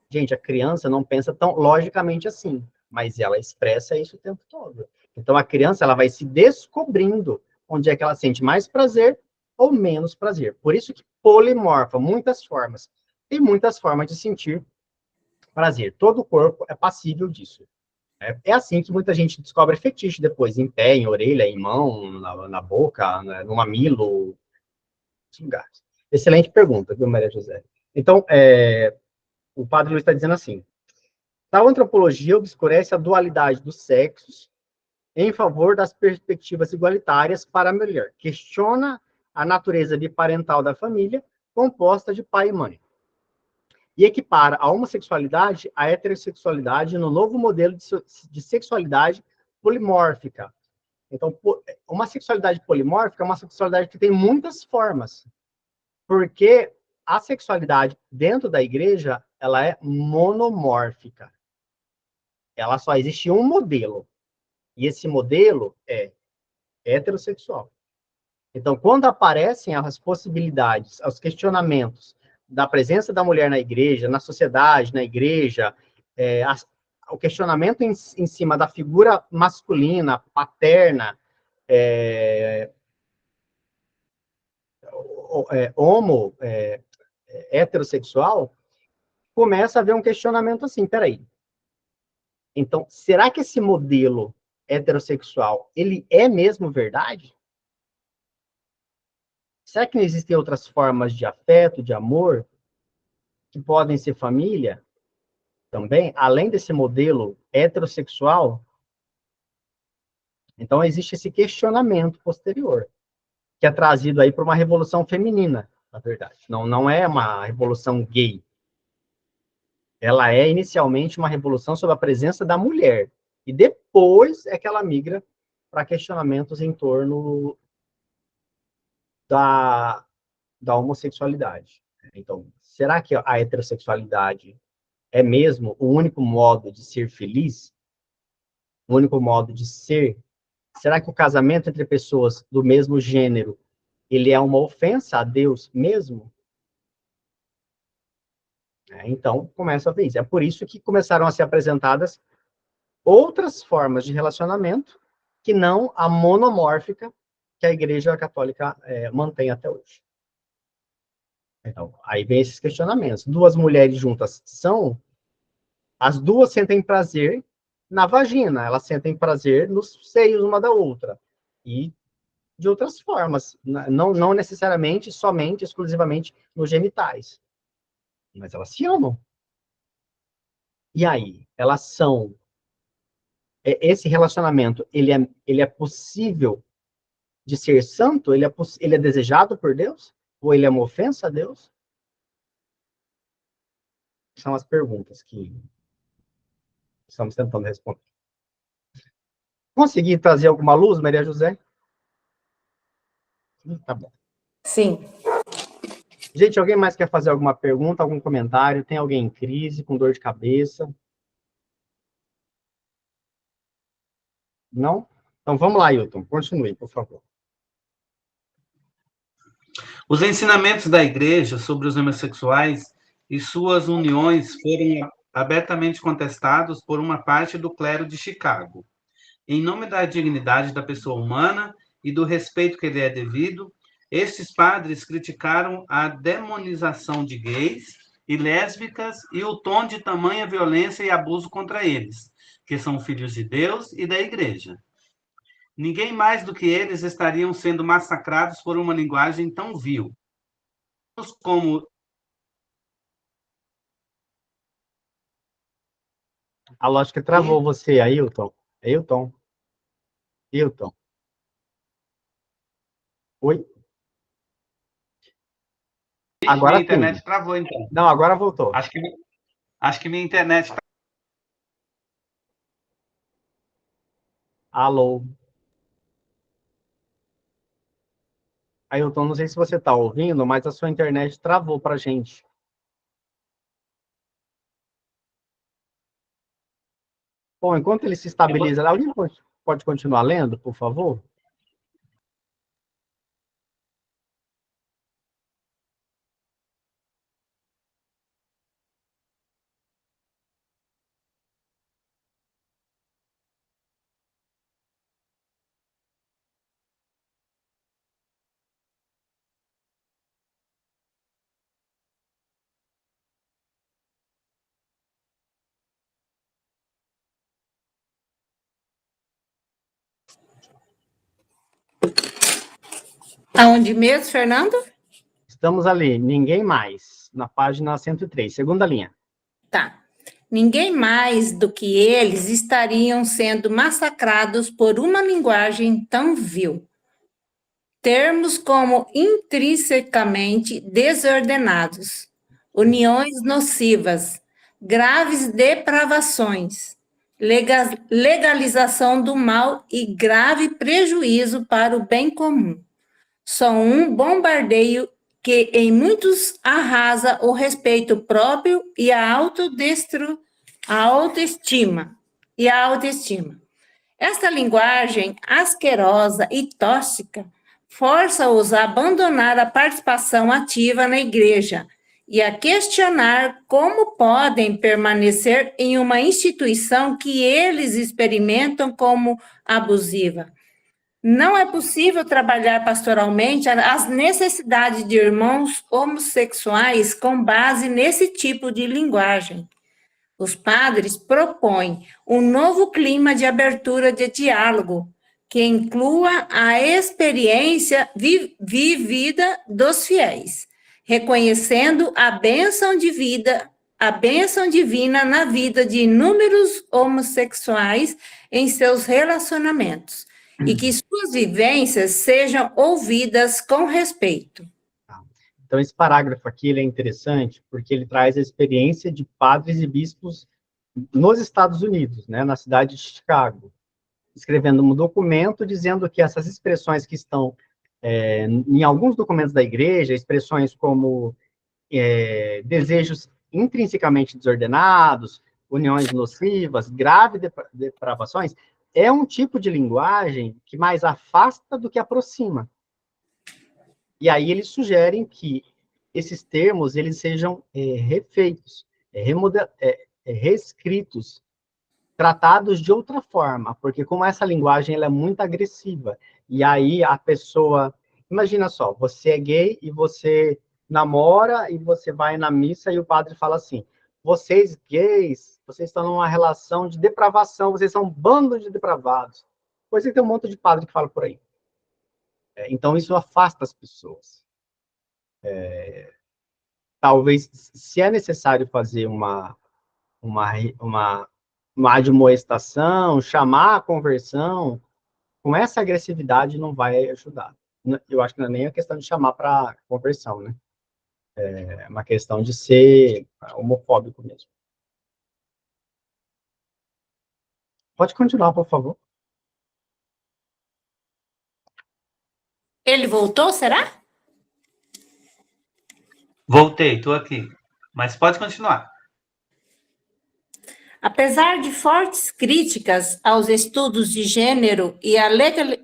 Speaker 1: Gente, a criança não pensa tão logicamente assim, mas ela expressa isso o tempo todo. Então, a criança ela vai se descobrindo onde é que ela sente mais prazer ou menos prazer. Por isso que polimorfa, muitas formas. Tem muitas formas de sentir prazer. Todo o corpo é passível disso. É assim que muita gente descobre fetiche depois, em pé, em orelha, em mão, na boca, no mamilo, lugares. Excelente pergunta, viu, Maria José? Então, o padre Luiz está dizendo assim, tal antropologia obscurece a dualidade dos sexos em favor das perspectivas igualitárias para a mulher. Questiona a natureza biparental da família, composta de pai e mãe. E equipara a homossexualidade à heterossexualidade no novo modelo de sexualidade polimórfica. Então, uma sexualidade polimórfica é uma sexualidade que tem muitas formas, porque a sexualidade dentro da igreja, ela é monomórfica. Ela só existe um modelo, e esse modelo é heterossexual. Então, quando aparecem as possibilidades, os questionamentos da presença da mulher na igreja, na sociedade, na igreja, o questionamento em cima da figura masculina, paterna, homo, heterossexual, começa a haver um questionamento assim, peraí, então, será que esse modelo heterossexual, ele é mesmo verdade? Será que não existem outras formas de afeto, de amor, que podem ser família também, além desse modelo heterossexual? Então, existe esse questionamento posterior, que é trazido aí por uma revolução feminina, na verdade. Não é uma revolução gay. Ela é, inicialmente, uma revolução sobre a presença da mulher. E depois é que ela migra para questionamentos em torno da homossexualidade. Então, será que a heterossexualidade é mesmo o único modo de ser feliz? O único modo de ser? Será que o casamento entre pessoas do mesmo gênero, ele é uma ofensa a Deus mesmo? Então, começa a ver isso. É por isso que começaram a ser apresentadas outras formas de relacionamento que não a monomórfica que a Igreja Católica mantém até hoje. Então, aí vem esses questionamentos. Duas mulheres juntas as duas sentem prazer na vagina, elas sentem prazer nos seios uma da outra. E de outras formas, não necessariamente, somente, exclusivamente nos genitais. Mas elas se amam. E aí, elas são... Esse relacionamento, ele é possível de ser santo? Ele é desejado por Deus? Ou ele é uma ofensa a Deus? São as perguntas que estamos tentando responder. Consegui trazer alguma luz, Maria José? Tá bom.
Speaker 4: Sim.
Speaker 1: Gente, alguém mais quer fazer alguma pergunta, algum comentário? Tem alguém em crise, com dor de cabeça? Não? Então vamos lá, Hilton. Continue, por favor.
Speaker 2: Os ensinamentos da igreja sobre os homossexuais e suas uniões foram abertamente contestados por uma parte do clero de Chicago. Em nome da dignidade da pessoa humana e do respeito que lhe é devido, estes padres criticaram a demonização de gays e lésbicas e o tom de tamanha violência e abuso contra eles, que são filhos de Deus e da igreja. Ninguém mais do que eles estariam sendo massacrados por uma linguagem tão vil. Como...
Speaker 1: A lógica travou você, Ailton. Ailton. Ailton. Oi? Agora
Speaker 2: minha internet
Speaker 1: sim.
Speaker 2: travou, então.
Speaker 1: Não, agora voltou.
Speaker 2: Acho que minha internet...
Speaker 1: Alô? Ailton, não sei se você está ouvindo, mas a sua internet travou para a gente. Bom, enquanto ele se estabiliza, alguém pode continuar lendo, por favor?
Speaker 4: Aonde mesmo, Fernando?
Speaker 1: Estamos ali, ninguém mais, na página 103, segunda linha.
Speaker 4: Tá. Ninguém mais do que eles estariam sendo massacrados por uma linguagem tão vil. Termos como intrinsecamente desordenados, uniões nocivas, graves depravações, legalização do mal e grave prejuízo para o bem comum. São um bombardeio que em muitos arrasa o respeito próprio e a autoestima. Esta linguagem asquerosa e tóxica força-os a abandonar a participação ativa na igreja e a questionar como podem permanecer em uma instituição que eles experimentam como abusiva. Não é possível trabalhar pastoralmente as necessidades de irmãos homossexuais com base nesse tipo de linguagem. Os padres propõem um novo clima de abertura de diálogo, que inclua a experiência vivida dos fiéis, reconhecendo a bênção divina na vida de inúmeros homossexuais em seus relacionamentos, e que suas vivências sejam ouvidas com respeito.
Speaker 1: Então, esse parágrafo aqui ele é interessante, porque ele traz a experiência de padres e bispos nos Estados Unidos, né, na cidade de Chicago, escrevendo um documento dizendo que essas expressões que estão em alguns documentos da igreja, expressões como desejos intrinsecamente desordenados, uniões nocivas, graves depravações, é um tipo de linguagem que mais afasta do que aproxima. E aí eles sugerem que esses termos eles sejam refeitos, reescritos, tratados de outra forma, porque como essa linguagem ela é muito agressiva, e aí a pessoa, imagina só, você é gay e você namora e você vai na missa e o padre fala assim, vocês gays, vocês estão numa relação de depravação, vocês são um bando de depravados. Pois é, tem um monte de padre que fala por aí. Então isso afasta as pessoas. Talvez, se é necessário fazer uma admoestação, chamar a conversão, com essa agressividade não vai ajudar. Eu acho que não é nem a questão de chamar para conversão, né? É uma questão de ser homofóbico mesmo. Pode continuar, por favor.
Speaker 4: Ele voltou, será?
Speaker 2: Voltei, estou aqui. Mas pode continuar.
Speaker 4: Apesar de fortes críticas aos estudos de gênero e à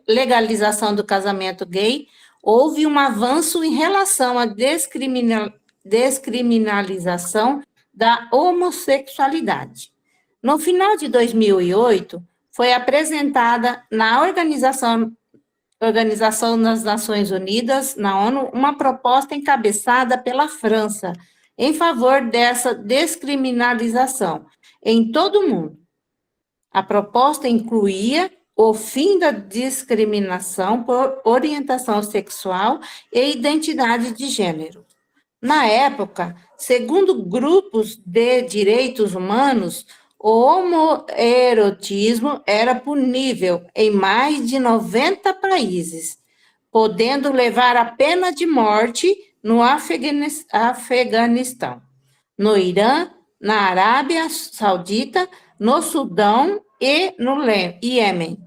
Speaker 4: legalização do casamento gay, houve um avanço em relação à descriminalização da homossexualidade. No final de 2008, foi apresentada na Organização das Nações Unidas, na ONU, uma proposta encabeçada pela França em favor dessa descriminalização em todo o mundo. A proposta incluía o fim da discriminação por orientação sexual e identidade de gênero. Na época, segundo grupos de direitos humanos, o homoerotismo era punível em mais de 90 países, podendo levar à pena de morte no Afeganistão, no Irã, na Arábia Saudita, no Sudão e no Iêmen.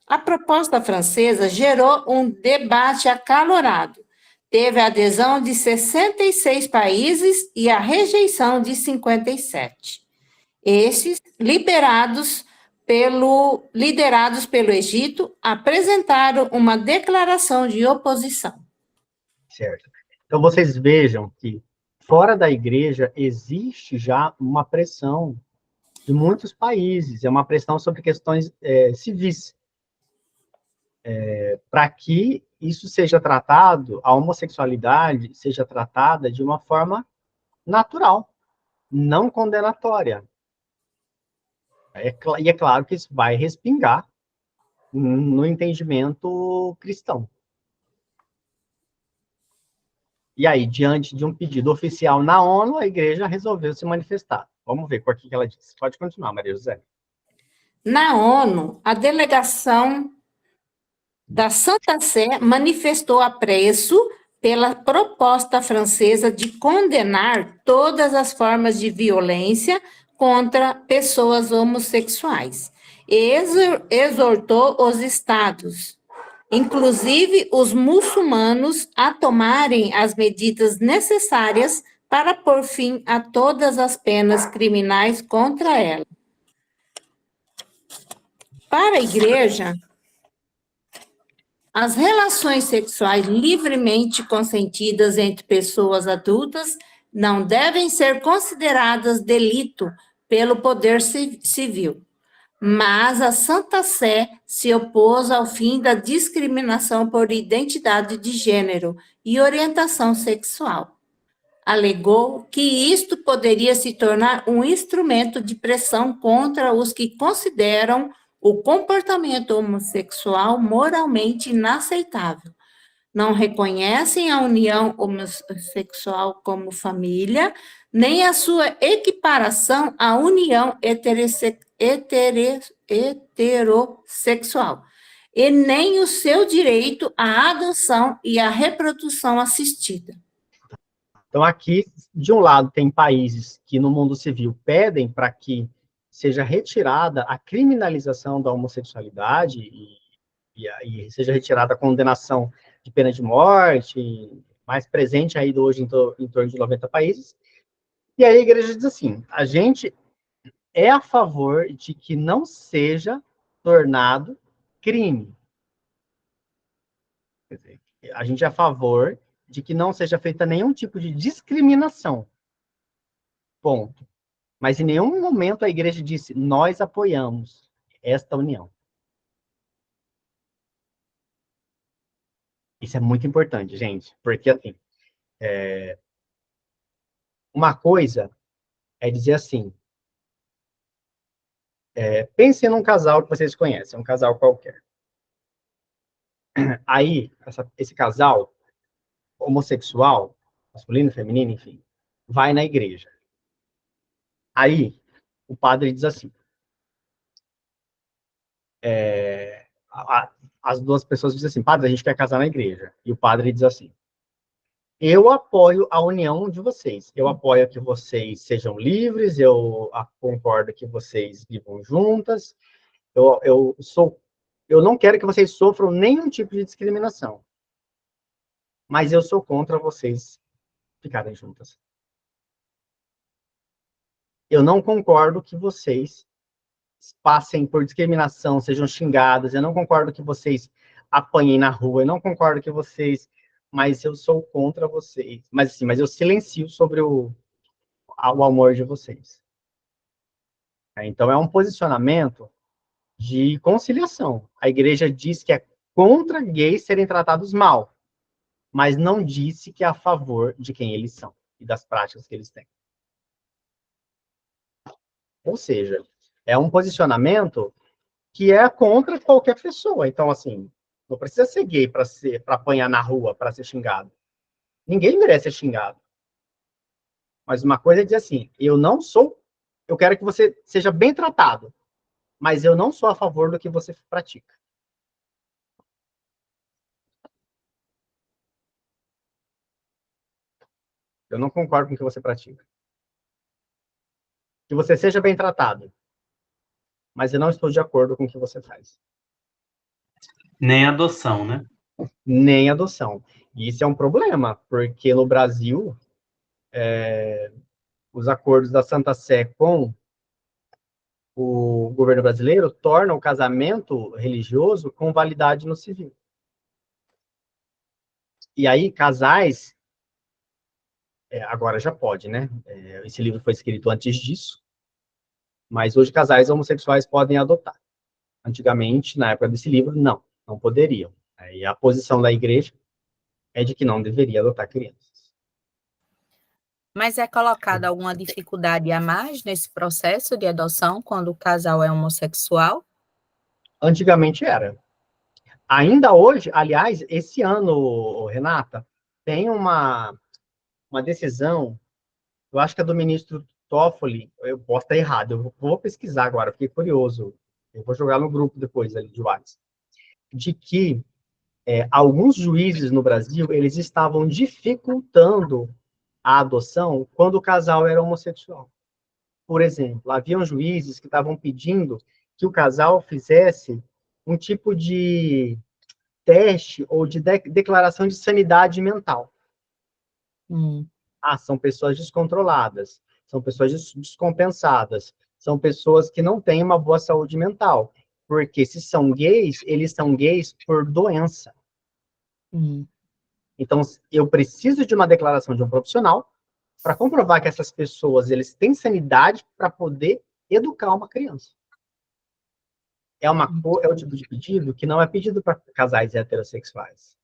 Speaker 4: A proposta francesa gerou um debate acalorado. Teve a adesão de 66 países e a rejeição de 57. Esses, liderados pelo Egito, apresentaram uma declaração de oposição.
Speaker 1: Certo. Então, vocês vejam que fora da igreja existe já uma pressão de muitos países, é uma pressão sobre questões civis, para que isso seja tratado, a homossexualidade seja tratada de uma forma natural, não condenatória. E é claro que isso vai respingar no entendimento cristão. E aí, diante de um pedido oficial na ONU, a igreja resolveu se manifestar. Vamos ver com o que ela disse. Pode continuar, Maria José.
Speaker 4: Na ONU, a delegação da Santa Sé manifestou apreço pela proposta francesa de condenar todas as formas de violência contra pessoas homossexuais. E exortou os estados, inclusive os muçulmanos, a tomarem as medidas necessárias para pôr fim a todas as penas criminais contra ela. Para a igreja, as relações sexuais livremente consentidas entre pessoas adultas não devem ser consideradas delito pelo poder civil, mas a Santa Sé se opôs ao fim da discriminação por identidade de gênero e orientação sexual. Alegou que isto poderia se tornar um instrumento de pressão contra os que consideram o comportamento homossexual moralmente inaceitável. Não reconhecem a união homossexual como família, nem a sua equiparação à união heterossexual, e nem o seu direito à adoção e à reprodução assistida.
Speaker 1: Então, aqui, de um lado, tem países que no mundo civil pedem para que seja retirada a criminalização da homossexualidade e seja retirada a condenação de pena de morte, mais presente aí hoje em torno de 90 países. E aí a igreja diz assim, a gente é a favor de que não seja tornado crime. Quer dizer, a gente é a favor de que não seja feita nenhum tipo de discriminação. Ponto. Mas em nenhum momento a igreja disse, nós apoiamos esta união. Isso é muito importante, gente, porque assim, uma coisa é dizer assim, pensem num casal que vocês conhecem, um casal qualquer. Aí, esse casal homossexual, masculino, feminino, enfim, vai na igreja. Aí, o padre diz assim, as duas pessoas dizem assim, padre, a gente quer casar na igreja. E o padre diz assim, eu apoio a união de vocês, eu apoio que vocês sejam livres, eu concordo que vocês vivam juntas, eu não quero que vocês sofram nenhum tipo de discriminação, mas eu sou contra vocês ficarem juntas. Eu não concordo que vocês passem por discriminação, sejam xingadas, eu não concordo que vocês apanhem na rua, eu não concordo que vocês... Mas eu sou contra vocês. Mas eu silencio sobre o amor de vocês. Então, é um posicionamento de conciliação. A igreja diz que é contra gays serem tratados mal, mas não disse que é a favor de quem eles são e das práticas que eles têm. Ou seja, é um posicionamento que é contra qualquer pessoa. Então, assim, não precisa ser gay para apanhar na rua, para ser xingado. Ninguém merece ser xingado. Mas uma coisa é dizer assim, eu quero que você seja bem tratado, mas eu não sou a favor do que você pratica. Eu não concordo com o que você pratica. Que você seja bem tratado, mas eu não estou de acordo com o que você faz.
Speaker 2: Nem adoção, né?
Speaker 1: Nem adoção. E isso é um problema, porque no Brasil, os acordos da Santa Sé com o governo brasileiro tornam o casamento religioso com validade no civil. E aí, casais, agora já pode, né? Esse livro foi escrito antes disso, mas hoje casais homossexuais podem adotar. Antigamente, na época desse livro, não poderiam. E a posição da igreja é de que não deveria adotar crianças.
Speaker 3: Mas é colocada alguma dificuldade a mais nesse processo de adoção quando o casal é homossexual?
Speaker 1: Antigamente era. Ainda hoje, aliás, esse ano, Renata, tem uma uma decisão, eu acho que é do ministro Toffoli, eu posso estar errado, eu vou pesquisar agora, fiquei curioso, eu vou jogar no grupo depois ali de WhatsApp, de que alguns juízes no Brasil, eles estavam dificultando a adoção quando o casal era homossexual. Por exemplo, haviam juízes que estavam pedindo que o casal fizesse um tipo de teste ou de declaração de sanidade mental. São pessoas descontroladas, são pessoas descompensadas, são pessoas que não têm uma boa saúde mental, porque se são gays, eles são gays por doença. Então, eu preciso de uma declaração de um profissional para comprovar que essas pessoas eles têm sanidade para poder educar uma criança. É o tipo de pedido que não é pedido para casais heterossexuais.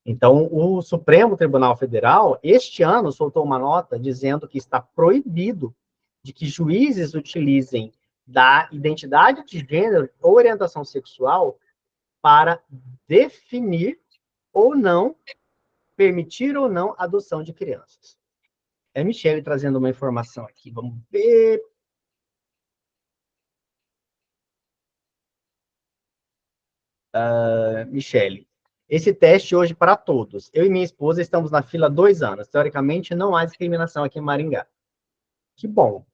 Speaker 1: Então, o Supremo Tribunal Federal, este ano, soltou uma nota dizendo que está proibido de que juízes utilizem da identidade de gênero ou orientação sexual para definir ou não, permitir ou não a adoção de crianças. É Michele trazendo uma informação aqui, vamos ver. Michele, esse teste hoje para todos. Eu e minha esposa estamos na fila há 2 anos. Teoricamente, não há discriminação aqui em Maringá. Que bom.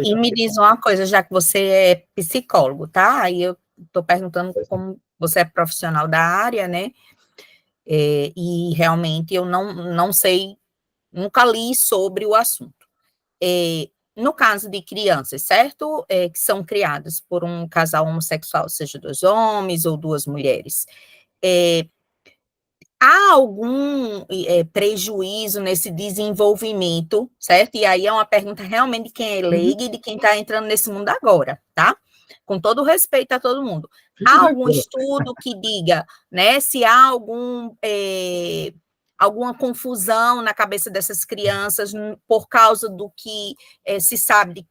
Speaker 3: E me diz uma coisa, já que você é psicólogo, tá? Aí eu estou perguntando como você é profissional da área, né? E realmente eu não sei, nunca li sobre o assunto. No caso de crianças, certo? Que são criadas por um casal homossexual, seja 2 homens ou 2 mulheres. Há algum prejuízo nesse desenvolvimento, certo? E aí é uma pergunta realmente de quem é leigo e de quem está entrando nesse mundo agora, tá? Com todo respeito a todo mundo. Há algum estudo que diga, né, se há alguma confusão na cabeça dessas crianças por causa do que se sabe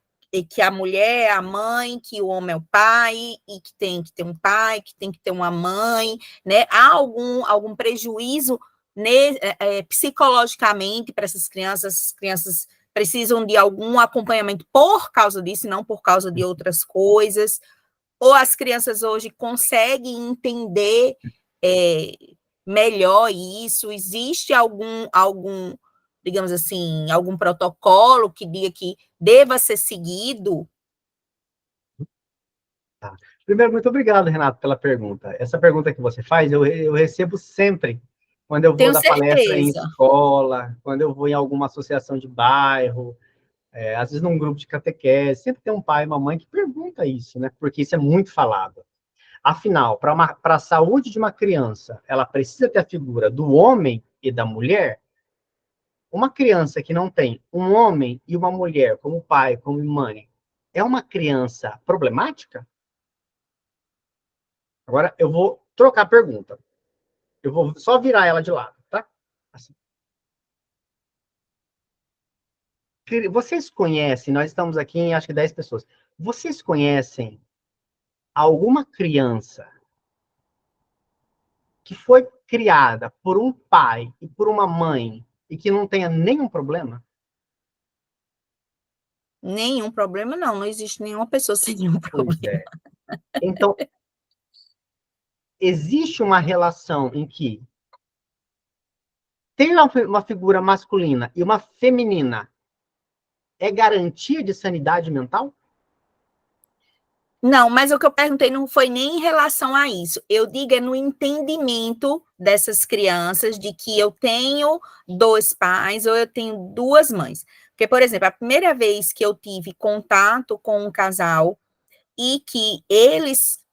Speaker 3: que a mulher é a mãe, que o homem é o pai, e que tem que ter um pai, que tem que ter uma mãe, né? Há algum prejuízo psicologicamente para essas crianças precisam de algum acompanhamento por causa disso, não por causa de outras coisas, ou as crianças hoje conseguem entender melhor isso? Existe algum, digamos assim, algum protocolo que diga que deva ser seguido?
Speaker 1: Tá. Primeiro, muito obrigado, Renato, pela pergunta. Essa pergunta que você faz, eu recebo sempre, quando eu vou dar palestra em escola, quando eu vou em alguma associação de bairro, às vezes num grupo de catequese, sempre tem um pai e uma mãe que pergunta isso, né? Porque isso é muito falado. Afinal, para a saúde de uma criança, ela precisa ter a figura do homem e da mulher. Uma criança que não tem um homem e uma mulher como pai, como mãe, é uma criança problemática? Agora, eu vou trocar a pergunta. Eu vou só virar ela de lado, tá? Assim. Vocês conhecem, nós estamos aqui em, acho que 10 pessoas. Vocês conhecem alguma criança que foi criada por um pai e por uma mãe e que não tenha nenhum problema?
Speaker 3: Nenhum problema, não existe nenhuma pessoa sem nenhum problema.
Speaker 1: Então, existe uma relação em que ter uma figura masculina e uma feminina é garantia de sanidade mental?
Speaker 3: Não, mas o que eu perguntei não foi nem em relação a isso. Eu digo no entendimento dessas crianças de que eu tenho 2 pais ou eu tenho 2 mães. Porque, por exemplo, a primeira vez que eu tive contato com um casal e que eles,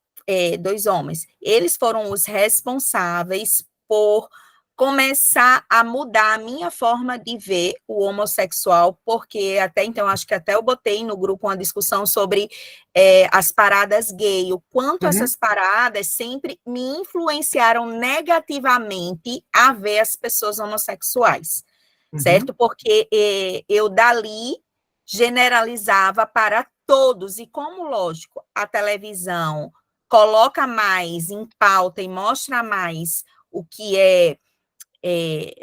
Speaker 3: 2 homens, eles foram os responsáveis por começar a mudar a minha forma de ver o homossexual, porque até então, acho que até eu botei no grupo uma discussão sobre as paradas gay, o quanto essas paradas sempre me influenciaram negativamente a ver as pessoas homossexuais, certo? Porque eu dali generalizava para todos, e como, lógico, a televisão coloca mais em pauta e mostra mais o que é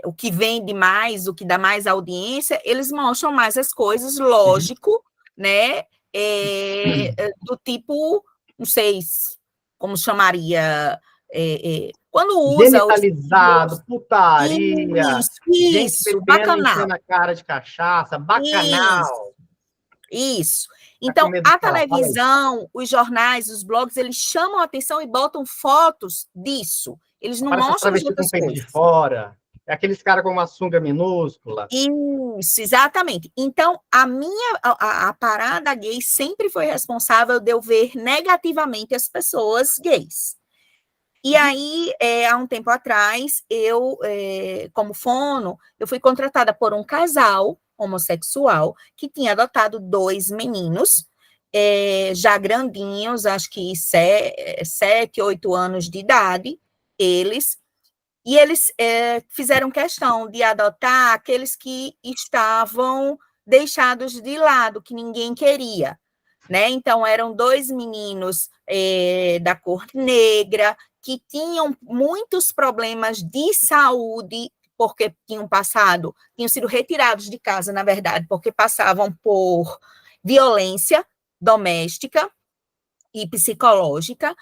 Speaker 3: o que vende mais, o que dá mais audiência, eles mostram mais as coisas, lógico, né? Do tipo, não sei como chamaria, quando usa...
Speaker 1: Genitalizado, putaria, gente
Speaker 3: Isso,
Speaker 1: bebendo,
Speaker 3: bacanal.
Speaker 1: enchendo a cara de cachaça, bacanal.
Speaker 3: Isso. Então, a televisão, os jornais, os blogs, eles chamam a atenção e botam fotos disso. Eles não mostram as outras
Speaker 1: coisas.
Speaker 3: coisas.
Speaker 1: De fora. É aqueles caras com uma sunga minúscula.
Speaker 3: Isso, exatamente. Então, a parada gay sempre foi responsável de eu ver negativamente as pessoas gays. E aí, há um tempo atrás, eu, como fono, eu fui contratada por um casal homossexual que tinha adotado 2 meninos, já grandinhos, acho que 7, 8 anos de idade, e eles fizeram questão de adotar aqueles que estavam deixados de lado, que ninguém queria, né? Então, eram 2 meninos da cor negra, que tinham muitos problemas de saúde, porque tinham sido retirados de casa, na verdade, porque passavam por violência doméstica e psicológica,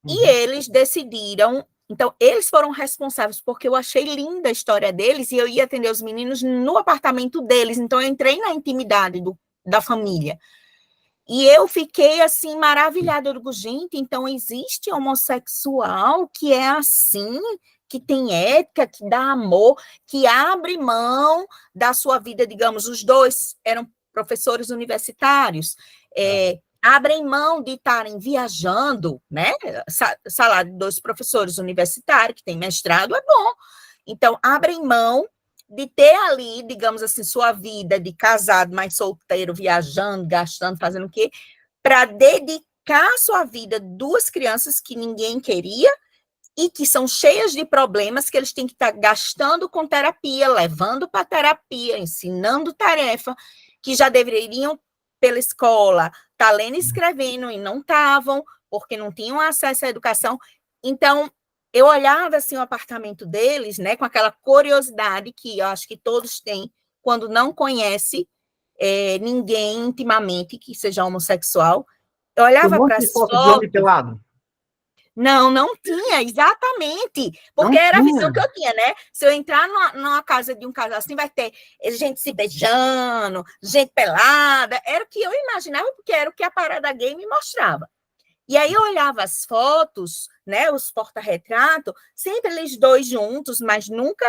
Speaker 3: e eles decidiram... Então, eles foram responsáveis, porque eu achei linda a história deles, e eu ia atender os meninos no apartamento deles, então eu entrei na intimidade da família. E eu fiquei, assim, maravilhada. Eu digo, gente, então existe homossexual que é assim, que tem ética, que dá amor, que abre mão da sua vida, digamos, os 2 eram professores universitários, abrem mão de estarem viajando, né? Salário de 2 professores universitários que têm mestrado é bom. Então, abrem mão de ter ali, digamos assim, sua vida de casado, mais solteiro, viajando, gastando, fazendo o quê? Para dedicar sua vida a 2 crianças que ninguém queria e que são cheias de problemas que eles têm que estar gastando com terapia, levando para terapia, ensinando tarefa, que já deveriam, pela escola, estar lendo e escrevendo e não estavam, porque não tinham acesso à educação. Então, eu olhava assim o apartamento deles, né, com aquela curiosidade que eu acho que todos têm quando não conhece ninguém intimamente que seja homossexual. Eu olhava para as fotos...
Speaker 1: de homem pelado.
Speaker 3: Não tinha, exatamente, porque era a visão que eu tinha, né? Se eu entrar numa casa de um casal assim, vai ter gente se beijando, gente pelada, era o que eu imaginava, porque era o que a parada gay me mostrava. E aí eu olhava as fotos, né, os porta-retrato, sempre eles 2 juntos, mas nunca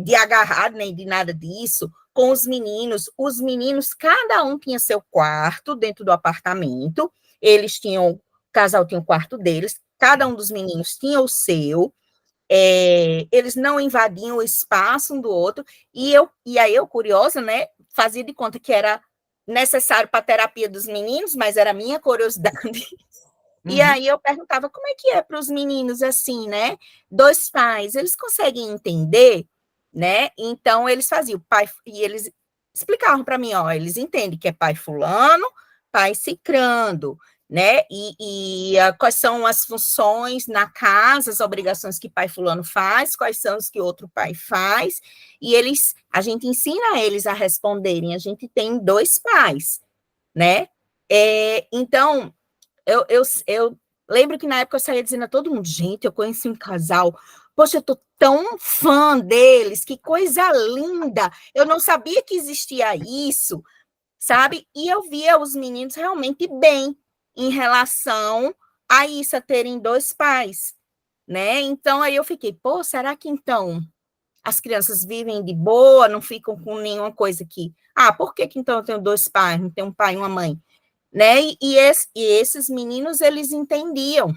Speaker 3: de agarrado, nem de nada disso, com os meninos, cada um tinha seu quarto dentro do apartamento, o casal tinha o quarto deles, cada um dos meninos tinha o seu, eles não invadiam o espaço um do outro, e aí eu, curiosa, né, fazia de conta que era necessário para a terapia dos meninos, mas era minha curiosidade. E aí eu perguntava, como é que é para os meninos assim, né? 2 pais, eles conseguem entender, né? Então, eles faziam, pai, e eles explicavam para mim, ó, eles entendem que é pai fulano, pai cicrando, né? Quais são as funções na casa, as obrigações que pai fulano faz, quais são os que outro pai faz, e a gente ensina eles a responderem, a gente tem 2 pais, né? Então, eu lembro que na época eu saía dizendo a todo mundo, gente, eu conheci um casal, poxa, eu tô tão fã deles, que coisa linda, eu não sabia que existia isso, sabe? E eu via os meninos realmente bem em relação a isso, a terem 2 pais, né? Então, aí eu fiquei, pô, será que então as crianças vivem de boa, não ficam com nenhuma coisa que... por que então eu tenho 2 pais, não tenho um pai e uma mãe? Né? E esses meninos, eles entendiam,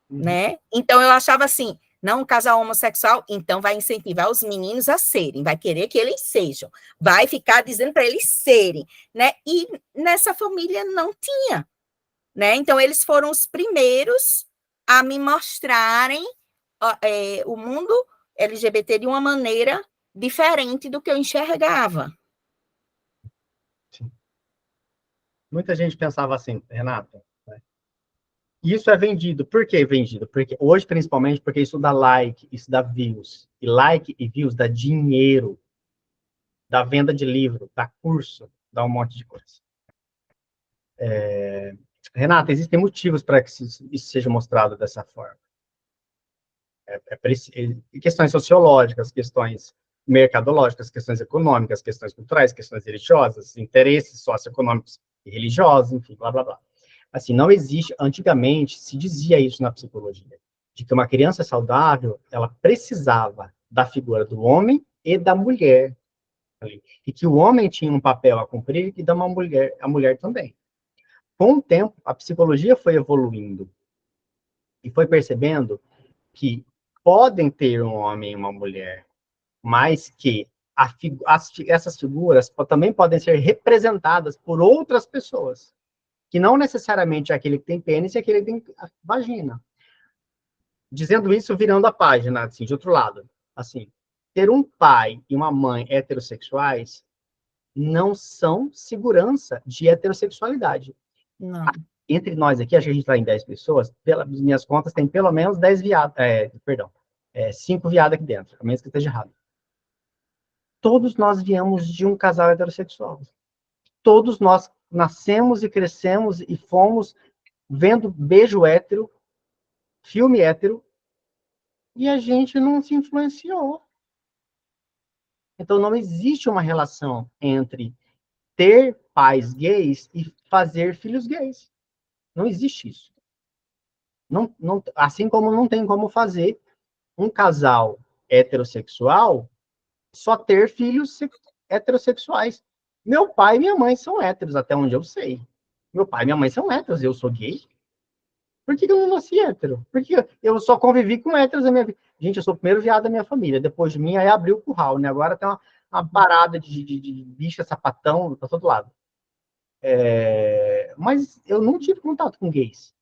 Speaker 3: né? Então, eu achava assim, não, um casal homossexual, então vai incentivar os meninos a serem, vai querer que eles sejam, vai ficar dizendo para eles serem, né? E nessa família não tinha, né? Então, eles foram os primeiros a me mostrarem o mundo LGBT de uma maneira diferente do que eu enxergava.
Speaker 1: Muita gente pensava assim, Renata, né? Isso é vendido. Por que vendido? Porque hoje, principalmente, porque isso dá like, isso dá views. E like e views dá dinheiro. Dá venda de livro, dá curso, dá um monte de coisa. Renata, existem motivos para que isso seja mostrado dessa forma. Questões sociológicas, questões mercadológicas, questões econômicas, questões culturais, questões religiosas, interesses socioeconômicos e religiosos, enfim, blá, blá, blá. Assim, não existe, antigamente se dizia isso na psicologia, de que uma criança saudável, ela precisava da figura do homem e da mulher, e que o homem tinha um papel a cumprir e da mulher, a mulher também. Com o tempo, a psicologia foi evoluindo e foi percebendo que podem ter um homem e uma mulher, mas que essas figuras também podem ser representadas por outras pessoas, que não necessariamente é aquele que tem pênis e aquele que tem vagina. Dizendo isso, virando a página, assim, de outro lado. Assim, ter um pai e uma mãe heterossexuais não são segurança de heterossexualidade.
Speaker 3: Não.
Speaker 1: Entre nós aqui, acho que a gente está em 10 pessoas, pelas minhas contas, tem pelo menos 10 viados, 5 viados aqui dentro, a menos que esteja errado. Todos nós viemos de um casal heterossexual. Todos nós nascemos e crescemos e fomos vendo beijo hétero, filme hétero, e a gente não se influenciou. Então, não existe uma relação entre ter pais gays e fazer filhos gays. Não existe isso. Assim como não tem como fazer um casal heterossexual só ter filhos heterossexuais. Meu pai e minha mãe são héteros, até onde eu sei. Meu pai e minha mãe são héteros, eu sou gay. Por que eu não nasci hétero? Porque eu só convivi com héteros na minha vida. Gente, eu sou o primeiro viado da minha família. Depois de mim, aí abriu o curral, né? Agora tem uma parada de bicha, sapatão, pra todo lado. Mas eu não tive contato com gays.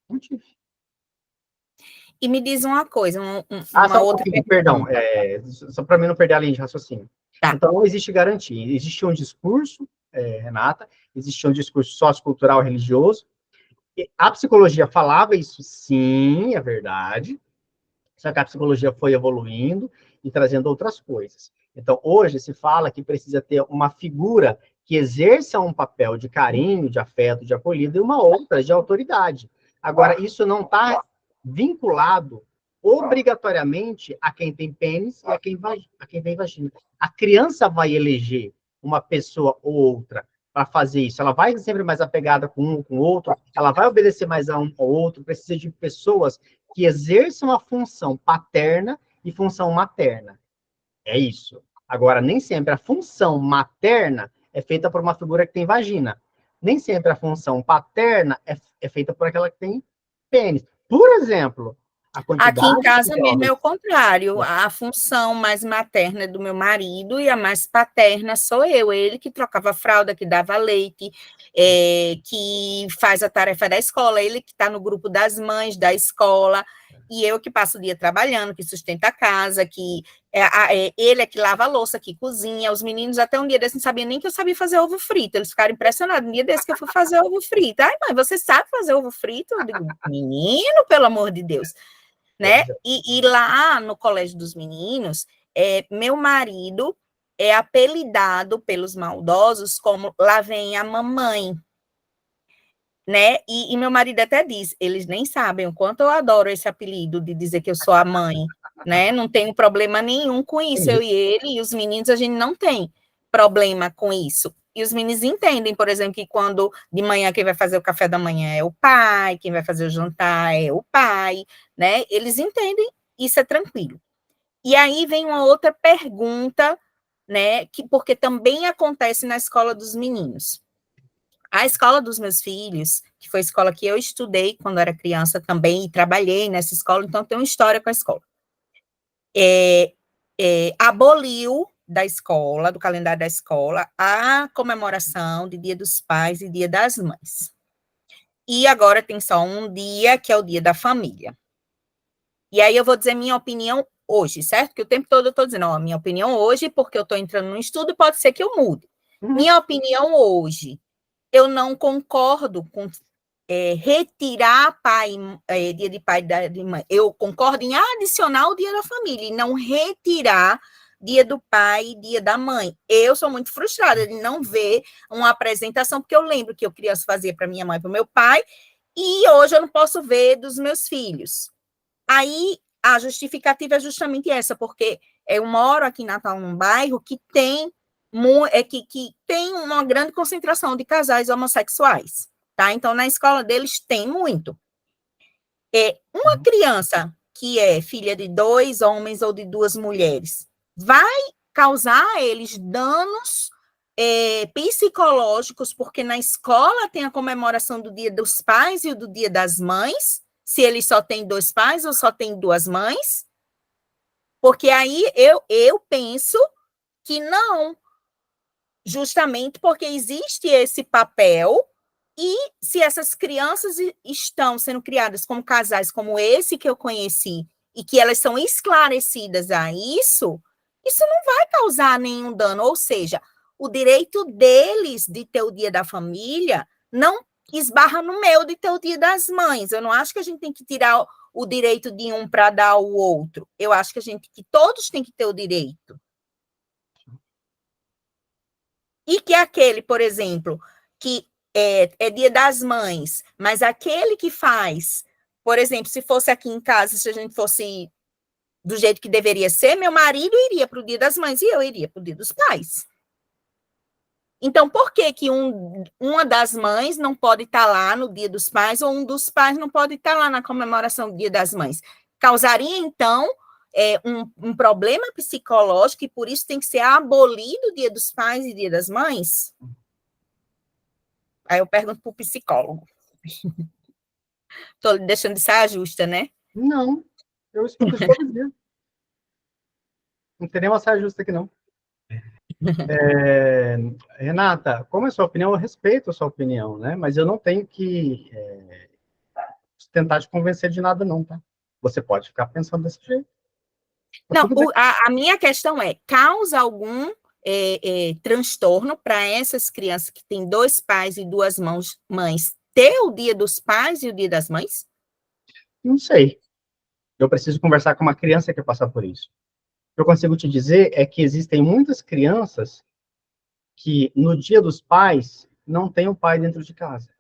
Speaker 1: Não tive.
Speaker 3: E me diz uma coisa, uma
Speaker 1: só
Speaker 3: outra
Speaker 1: pergunta. Perdão, só para mim não perder a linha de raciocínio. Tá. Então, não existe garantia. Existe um discurso, Renata, existe um discurso sociocultural religioso. A psicologia falava isso, sim, é verdade. Só que a psicologia foi evoluindo e trazendo outras coisas. Então, hoje se fala que precisa ter uma figura que exerça um papel de carinho, de afeto, de acolhida, e uma outra de autoridade. Agora, isso não está vinculado obrigatoriamente a quem tem pênis e a quem tem vagina. A criança vai eleger uma pessoa ou outra para fazer isso. Ela vai sempre mais apegada com um, com o outro, ela vai obedecer mais a um ou outro, precisa de pessoas que exerçam a função paterna e função materna. É isso. Agora, nem sempre a função materna é feita por uma figura que tem vagina. Nem sempre a função paterna é feita por aquela que tem pênis. Por exemplo,
Speaker 3: aqui em casa mesmo é o contrário. A função mais materna é do meu marido e a mais paterna sou eu. Ele que trocava fralda, que dava leite, que faz a tarefa da escola, ele que está no grupo das mães da escola, e eu que passo o dia trabalhando, que sustenta a casa, que ele é que lava a louça, que cozinha. Os meninos até um dia desse não sabiam nem que eu sabia fazer ovo frito. Eles ficaram impressionados. Um dia desse que eu fui fazer ovo frito. Ai, mãe, você sabe fazer ovo frito? Eu digo, menino, pelo amor de Deus. Né? E lá no Colégio dos Meninos, meu marido é apelidado pelos maldosos como lá vem a mamãe, né? E meu marido até diz, eles nem sabem o quanto eu adoro esse apelido de dizer que eu sou a mãe, né? Não tenho problema nenhum com isso, eu e ele, e os meninos, a gente não tem problema com isso. E os meninos entendem, por exemplo, que quando de manhã quem vai fazer o café da manhã é o pai, quem vai fazer o jantar é o pai, né? Eles entendem, isso é tranquilo. E aí vem uma outra pergunta, né? Porque também acontece na escola dos meninos. A escola dos meus filhos, que foi a escola que eu estudei quando era criança também, e trabalhei nessa escola, então tenho uma história com a escola. Aboliu da escola, do calendário da escola, a comemoração de Dia dos Pais e Dia das Mães. E agora tem só um dia, que é o Dia da Família. E aí eu vou dizer minha opinião hoje, certo? Que o tempo todo eu estou dizendo, minha opinião hoje, porque eu estou entrando no estudo, pode ser que eu mude. Minha opinião hoje, eu não concordo com retirar dia de pai e dia de mãe. Eu concordo em adicionar o dia da família e não retirar dia do pai e dia da mãe. Eu sou muito frustrada de não ver uma apresentação, porque eu lembro que eu queria fazer para minha mãe e para o meu pai, e hoje eu não posso ver dos meus filhos. Aí a justificativa é justamente essa, porque eu moro aqui em Natal, num bairro que tem, que tem uma grande concentração de casais homossexuais, tá? Então, na escola deles tem muito. Uma criança que é filha de 2 homens ou de 2 mulheres vai causar a eles danos psicológicos, porque na escola tem a comemoração do Dia dos Pais e do Dia das Mães, se ele só tem 2 pais ou só tem 2 mães, porque aí eu penso que não, justamente porque existe esse papel, e se essas crianças estão sendo criadas como casais como esse que eu conheci, e que elas são esclarecidas a isso não vai causar nenhum dano, ou seja, o direito deles de ter o dia da família não esbarra no meu de ter o dia das mães. Eu não acho que a gente tem que tirar o direito de um para dar ao outro. Eu acho que todos têm que ter o direito. E que aquele, por exemplo, que é dia das mães, mas aquele que faz, por exemplo, se fosse aqui em casa, se a gente fosse do jeito que deveria ser, meu marido iria para o dia das mães e eu iria para o dia dos pais. Então, por que uma das mães não pode estar lá no dia dos pais ou um dos pais não pode estar lá na comemoração do dia das mães? Causaria, então, um problema psicológico e por isso tem que ser abolido o dia dos pais e dia das mães? Aí eu pergunto para o psicólogo. Estou deixando de saia justa, né?
Speaker 1: Não, eu escuto isso todo dia. Não tem nenhuma saia justa aqui, não. Renata, como é a sua opinião, eu respeito a sua opinião, né? Mas eu não tenho que tentar te convencer de nada, não, tá? Você pode ficar pensando desse jeito.
Speaker 3: Não, a minha questão é, causa algum transtorno para essas crianças que têm 2 pais e 2 mães ter o dia dos pais e o dia das mães?
Speaker 1: Não sei. Eu preciso conversar com uma criança que quer passar por isso. O que eu consigo te dizer é que existem muitas crianças que, no dia dos pais, não tem o pai dentro de casa.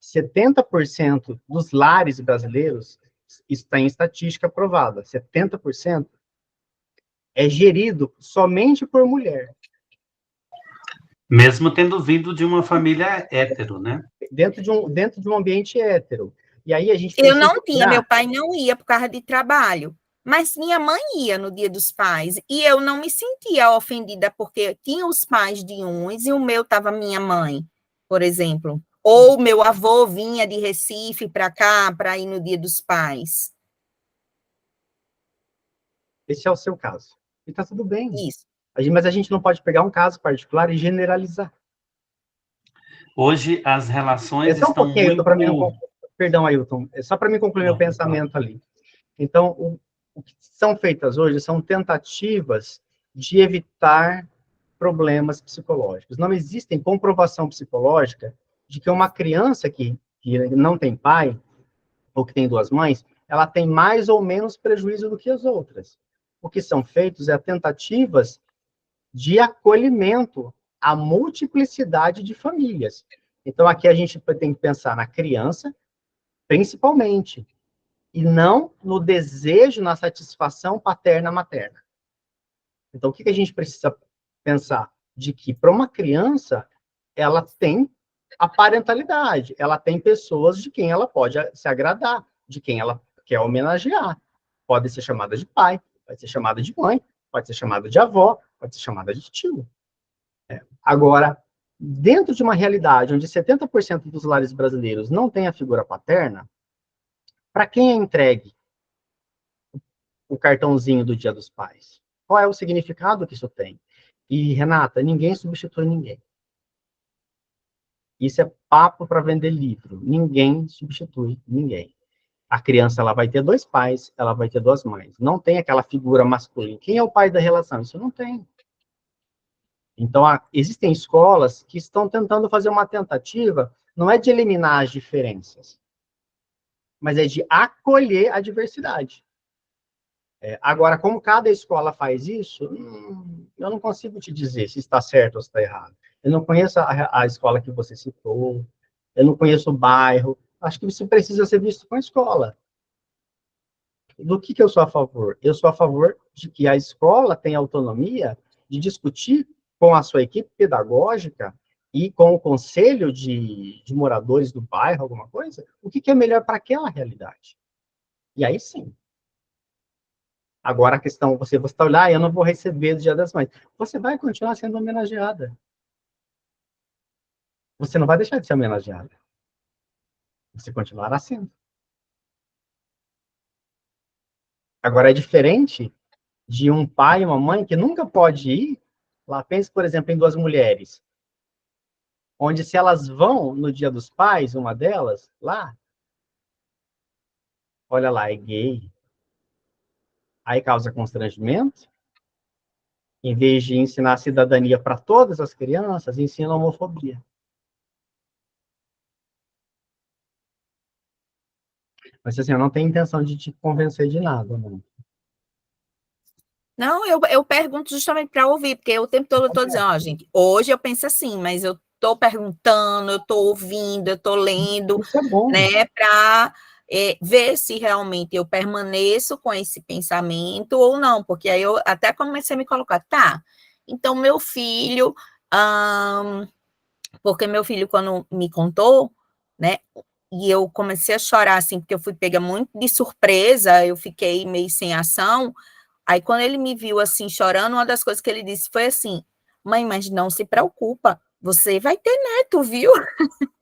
Speaker 1: 70% dos lares brasileiros, está em estatística provada, 70% é gerido somente por mulher.
Speaker 2: Mesmo tendo vindo de uma família hétero, né?
Speaker 1: Dentro de um ambiente hétero. E aí a gente
Speaker 3: Eu não tinha, meu pai não ia por causa de trabalho, mas minha mãe ia no dia dos pais, e eu não me sentia ofendida, porque tinha os pais de uns e o meu estava minha mãe, por exemplo. Ou meu avô vinha de Recife para cá, para ir no dia dos pais.
Speaker 1: Esse é o seu caso. E está tudo bem.
Speaker 3: Isso.
Speaker 1: Mas a gente não pode pegar um caso particular e generalizar.
Speaker 2: Hoje as relações estão muito...
Speaker 1: Ailton, perdão, Ailton, é só para me concluir meu pensamento ali. Então, o que são feitas hoje são tentativas de evitar problemas psicológicos. Não existe comprovação psicológica de que uma criança que não tem pai, ou que tem 2 mães, ela tem mais ou menos prejuízo do que as outras. O que são feitos é tentativas de acolhimento à multiplicidade de famílias. Então, aqui a gente tem que pensar na criança, principalmente, e não no desejo, na satisfação paterna-materna. Então, o que a gente precisa pensar? De que, para uma criança, ela tem a parentalidade, ela tem pessoas de quem ela pode se agradar, de quem ela quer homenagear. Pode ser chamada de pai, pode ser chamada de mãe, pode ser chamada de avó, pode ser chamada de tio. Agora, dentro de uma realidade onde 70% dos lares brasileiros não tem a figura paterna, para quem é entregue o cartãozinho do Dia dos Pais? Qual é o significado que isso tem? E, Renata, ninguém substitui ninguém. Isso é papo para vender livro. Ninguém substitui ninguém. A criança, ela vai ter 2 pais, ela vai ter 2 mães. Não tem aquela figura masculina. Quem é o pai da relação? Isso não tem. Então, existem escolas que estão tentando fazer uma tentativa não é de eliminar as diferenças, mas é de acolher a diversidade. Agora, como cada escola faz isso, eu não consigo te dizer se está certo ou se está errado. Eu não conheço a escola que você citou, eu não conheço o bairro. Acho que isso precisa ser visto com a escola. Do que eu sou a favor? Eu sou a favor de que a escola tenha autonomia de discutir com a sua equipe pedagógica e com o conselho de moradores do bairro, alguma coisa, o que é melhor para aquela realidade. E aí sim. Agora a questão, você está olhando, eu não vou receber do Dia das Mães. Você vai continuar sendo homenageada. Você não vai deixar de ser homenageada. Você continuará sendo. Agora é diferente de um pai e uma mãe que nunca pode ir. Lá, pense, por exemplo, em duas mulheres, onde se elas vão no Dia dos Pais, uma delas, lá, olha lá, é gay. Aí causa constrangimento. Em vez de ensinar a cidadania para todas as crianças, ensina a homofobia. Mas assim, eu não tenho intenção de te convencer de nada, não.
Speaker 3: Não, eu pergunto justamente para ouvir, porque o tempo todo eu estou dizendo, ó, gente, hoje eu penso assim, mas eu estou perguntando, eu estou ouvindo, eu estou lendo,
Speaker 1: Isso é bom.
Speaker 3: né, para ver se realmente eu permaneço com esse pensamento ou não, porque aí eu até comecei a me colocar, tá, então meu filho, porque meu filho, quando me contou, né, e eu comecei a chorar, assim, porque eu fui pega muito de surpresa, eu fiquei meio sem ação. Aí, quando ele me viu, assim, chorando, uma das coisas que ele disse foi assim, mãe, mas não se preocupa, você vai ter neto, viu?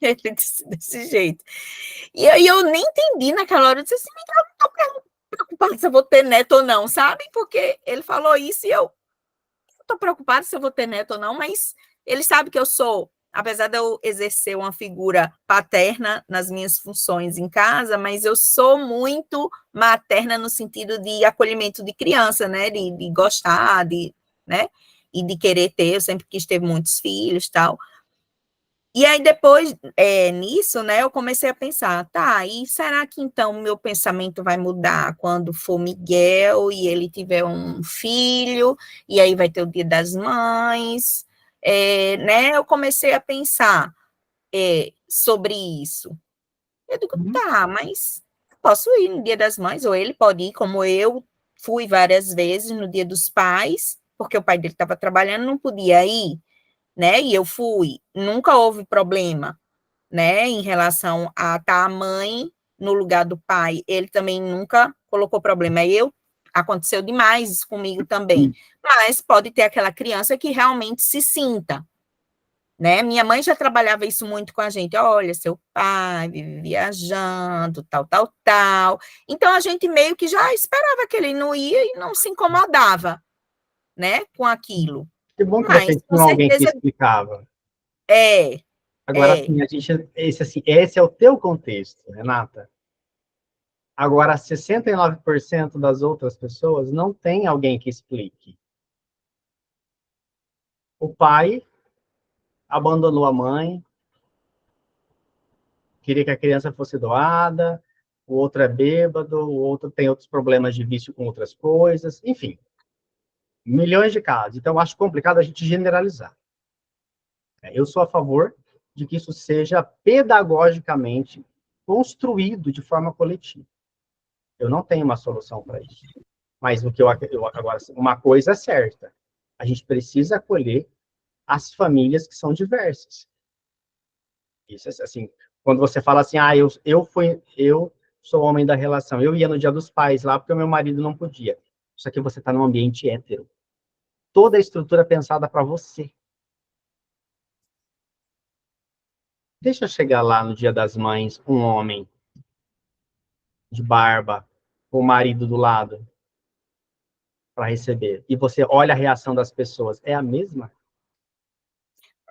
Speaker 3: Ele disse desse jeito. E aí eu nem entendi naquela hora, eu disse assim, eu não estou preocupada se eu vou ter neto ou não, sabe? Porque ele falou isso e eu estou preocupada se eu vou ter neto ou não, mas ele sabe que eu sou, apesar de eu exercer uma figura paterna nas minhas funções em casa, mas eu sou muito materna no sentido de acolhimento de criança, né, de gostar, né, e de querer ter, eu sempre quis ter muitos filhos, tal. E aí, depois, nisso, né, eu comecei a pensar, tá, e será que, então, meu pensamento vai mudar quando for Miguel e ele tiver um filho, e aí vai ter o Dia das Mães, né, eu comecei a pensar sobre isso. Eu digo, tá, mas posso ir no Dia das Mães, ou ele pode ir, como eu fui várias vezes no Dia dos Pais, porque o pai dele estava trabalhando, não podia ir, né? E eu fui, nunca houve problema, né? Em relação a estar a mãe no lugar do pai, ele também nunca colocou problema. Aconteceu demais isso comigo também. Mas pode ter aquela criança que realmente se sinta, né? Minha mãe já trabalhava isso muito com a gente. Olha, seu pai vive viajando, tal, tal, tal. Então a gente meio que já esperava que ele não ia e não se incomodava, né, com aquilo.
Speaker 1: Que bom que
Speaker 3: Mas
Speaker 1: você
Speaker 3: com
Speaker 1: tinha alguém que
Speaker 3: certeza
Speaker 1: explicava.
Speaker 3: é.
Speaker 1: Agora, assim, esse é o teu contexto, Renata. Agora, 69% das outras pessoas não tem alguém que explique. O pai abandonou a mãe, queria que a criança fosse doada, o outro é bêbado, o outro tem outros problemas de vício com outras coisas, enfim. Milhões de casos. Então, eu acho complicado a gente generalizar. Eu sou a favor de que isso seja pedagogicamente construído de forma coletiva. Eu não tenho uma solução para isso. Mas agora, uma coisa é certa: a gente precisa acolher as famílias que são diversas. Isso, assim, quando você fala assim, eu sou homem da relação, eu ia no Dia dos Pais lá porque o meu marido não podia. Só que você está num ambiente hétero. Toda a estrutura é pensada para você. Deixa eu chegar lá no Dia das Mães, um homem de barba, com o marido do lado, para receber. E você olha a reação das pessoas, é a mesma?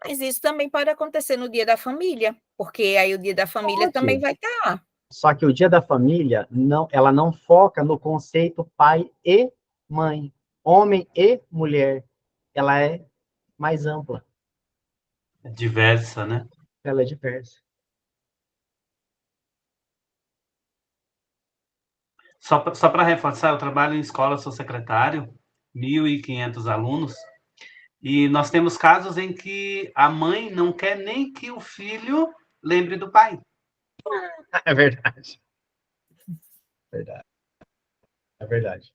Speaker 3: Mas isso também pode acontecer no Dia da Família, porque aí o Dia da Família também vai estar.
Speaker 1: Só que o Dia da Família, ela não foca no conceito pai e mãe, homem e mulher. Ela é mais ampla.
Speaker 2: Diversa, né?
Speaker 1: Ela é diversa.
Speaker 2: Só para reforçar, eu trabalho em escola, sou secretário, 1.500 alunos, e nós temos casos em que a mãe não quer nem que o filho lembre do pai.
Speaker 1: É verdade. Verdade. É verdade.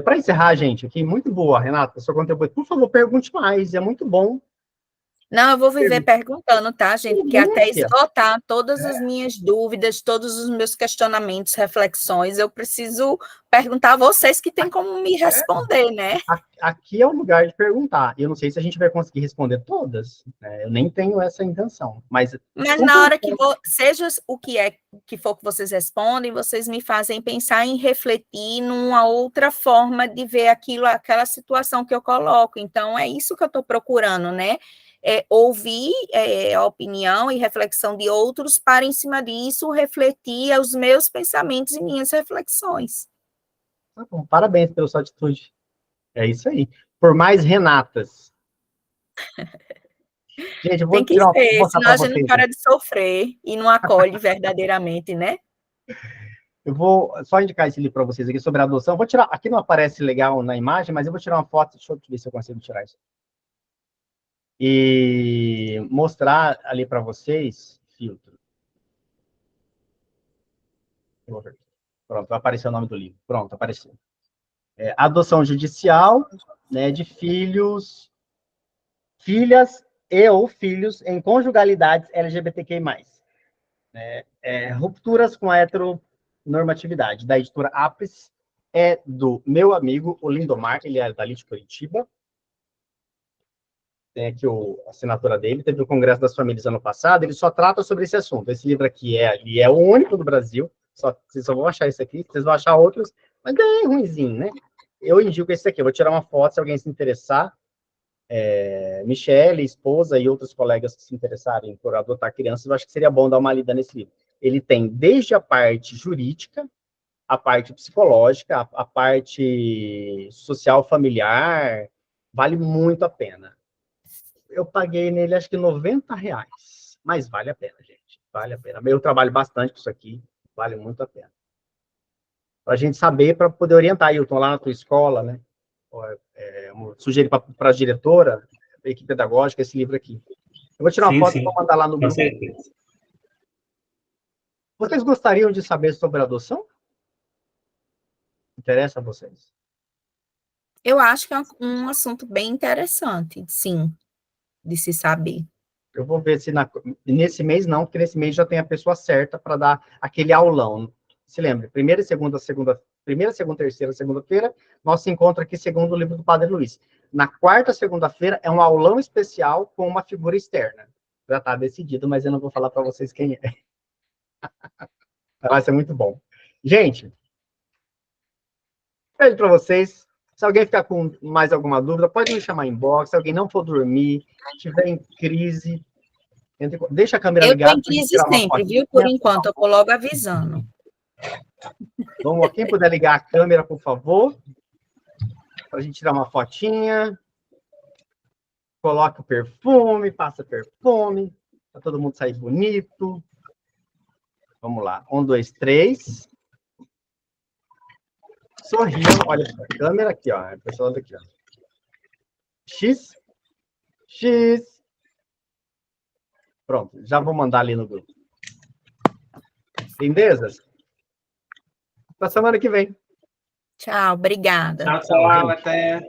Speaker 1: Para encerrar, gente, aqui, muito boa, Renata, seu conteúdo. Por favor, pergunte mais, é muito bom.
Speaker 3: Não, eu vou viver perguntando, tá, gente? Porque até
Speaker 1: Pergunte.
Speaker 3: esgotar todas as minhas dúvidas, todos os meus questionamentos, reflexões, eu preciso perguntar a vocês que têm como me responder, né?
Speaker 1: Aqui é o lugar de perguntar. Eu não sei se a gente vai conseguir responder todas, né? Eu nem tenho essa intenção. Mas
Speaker 3: na hora que seja o que for que vocês respondem, vocês me fazem pensar em refletir numa outra forma de ver aquela situação que eu coloco. Então, é isso que eu estou procurando, né? Ouvir a opinião e reflexão de outros para, em cima disso, refletir os meus pensamentos e minhas reflexões.
Speaker 1: Tá bom, parabéns pela sua atitude. É isso aí. Por mais Renatas. Gente, eu vou
Speaker 3: Tem que ser, senão a gente
Speaker 1: vocês.
Speaker 3: não para de sofrer e não acolhe verdadeiramente, né?
Speaker 1: Eu vou só indicar esse livro para vocês aqui sobre adoção. Vou tirar, aqui não aparece legal na imagem, mas eu vou tirar uma foto, deixa eu ver se eu consigo tirar isso. E mostrar ali para vocês, filtro. Pronto, vai aparecer o nome do livro. Pronto, apareceu. Adoção judicial, né, de filhas e ou filhos em conjugalidades LGBTQI+. Rupturas com a heteronormatividade, da editora Apres, é do meu amigo, o Lindomar, ele é dali de Curitiba. Tem aqui a assinatura dele, teve o Congresso das Famílias ano passado, ele só trata sobre esse assunto. Esse livro aqui é o único do Brasil, vocês só vão achar esse aqui, vocês vão achar outros, mas é ruimzinho, né? Eu indico esse aqui, eu vou tirar uma foto se alguém se interessar. Michele, esposa e outros colegas que se interessarem por adotar crianças, eu acho que seria bom dar uma lida nesse livro. Ele tem desde a parte jurídica, a parte psicológica, a parte social familiar, vale muito a pena. Eu paguei nele, acho que R$90, mas vale a pena, gente, vale a pena. Eu trabalho bastante com isso aqui, vale muito a pena. Para a gente saber, para poder orientar, Hilton, lá na tua escola, né? Sugeri para a diretora, a equipe pedagógica, esse livro aqui. Eu vou tirar uma foto e vou mandar lá no grupo.
Speaker 2: Com certeza.
Speaker 1: Vocês gostariam de saber sobre adoção? Interessa a vocês?
Speaker 3: Eu acho que é um assunto bem interessante, sim, de se saber.
Speaker 1: Eu vou ver se nesse mês não, porque nesse mês já tem a pessoa certa para dar aquele aulão. Se lembra, primeira, segunda, terceira, segunda-feira, nós se encontra aqui segundo o livro do Padre Luiz. Na quarta, segunda-feira, é um aulão especial com uma figura externa. Já está decidido, mas eu não vou falar para vocês quem é. Vai ser muito bom. Gente, beijo para vocês. Se alguém ficar com mais alguma dúvida, pode me chamar em inbox. Se alguém não for dormir, estiver em crise, deixa a câmera ligada.
Speaker 3: Eu estou em crise sempre, viu? Por enquanto, eu vou logo avisando.
Speaker 1: Vamos, quem puder ligar a câmera, por favor, para a gente tirar uma fotinha. Coloca o perfume, passa perfume, para todo mundo sair bonito. Vamos lá. 1, 2, 3. Sorriam. Olha a câmera aqui, ó. O pessoal daqui, ó. X. X. Pronto. Já vou mandar ali no grupo. Lindezas? Até semana que vem.
Speaker 3: Tchau, obrigada.
Speaker 2: Tchau, até.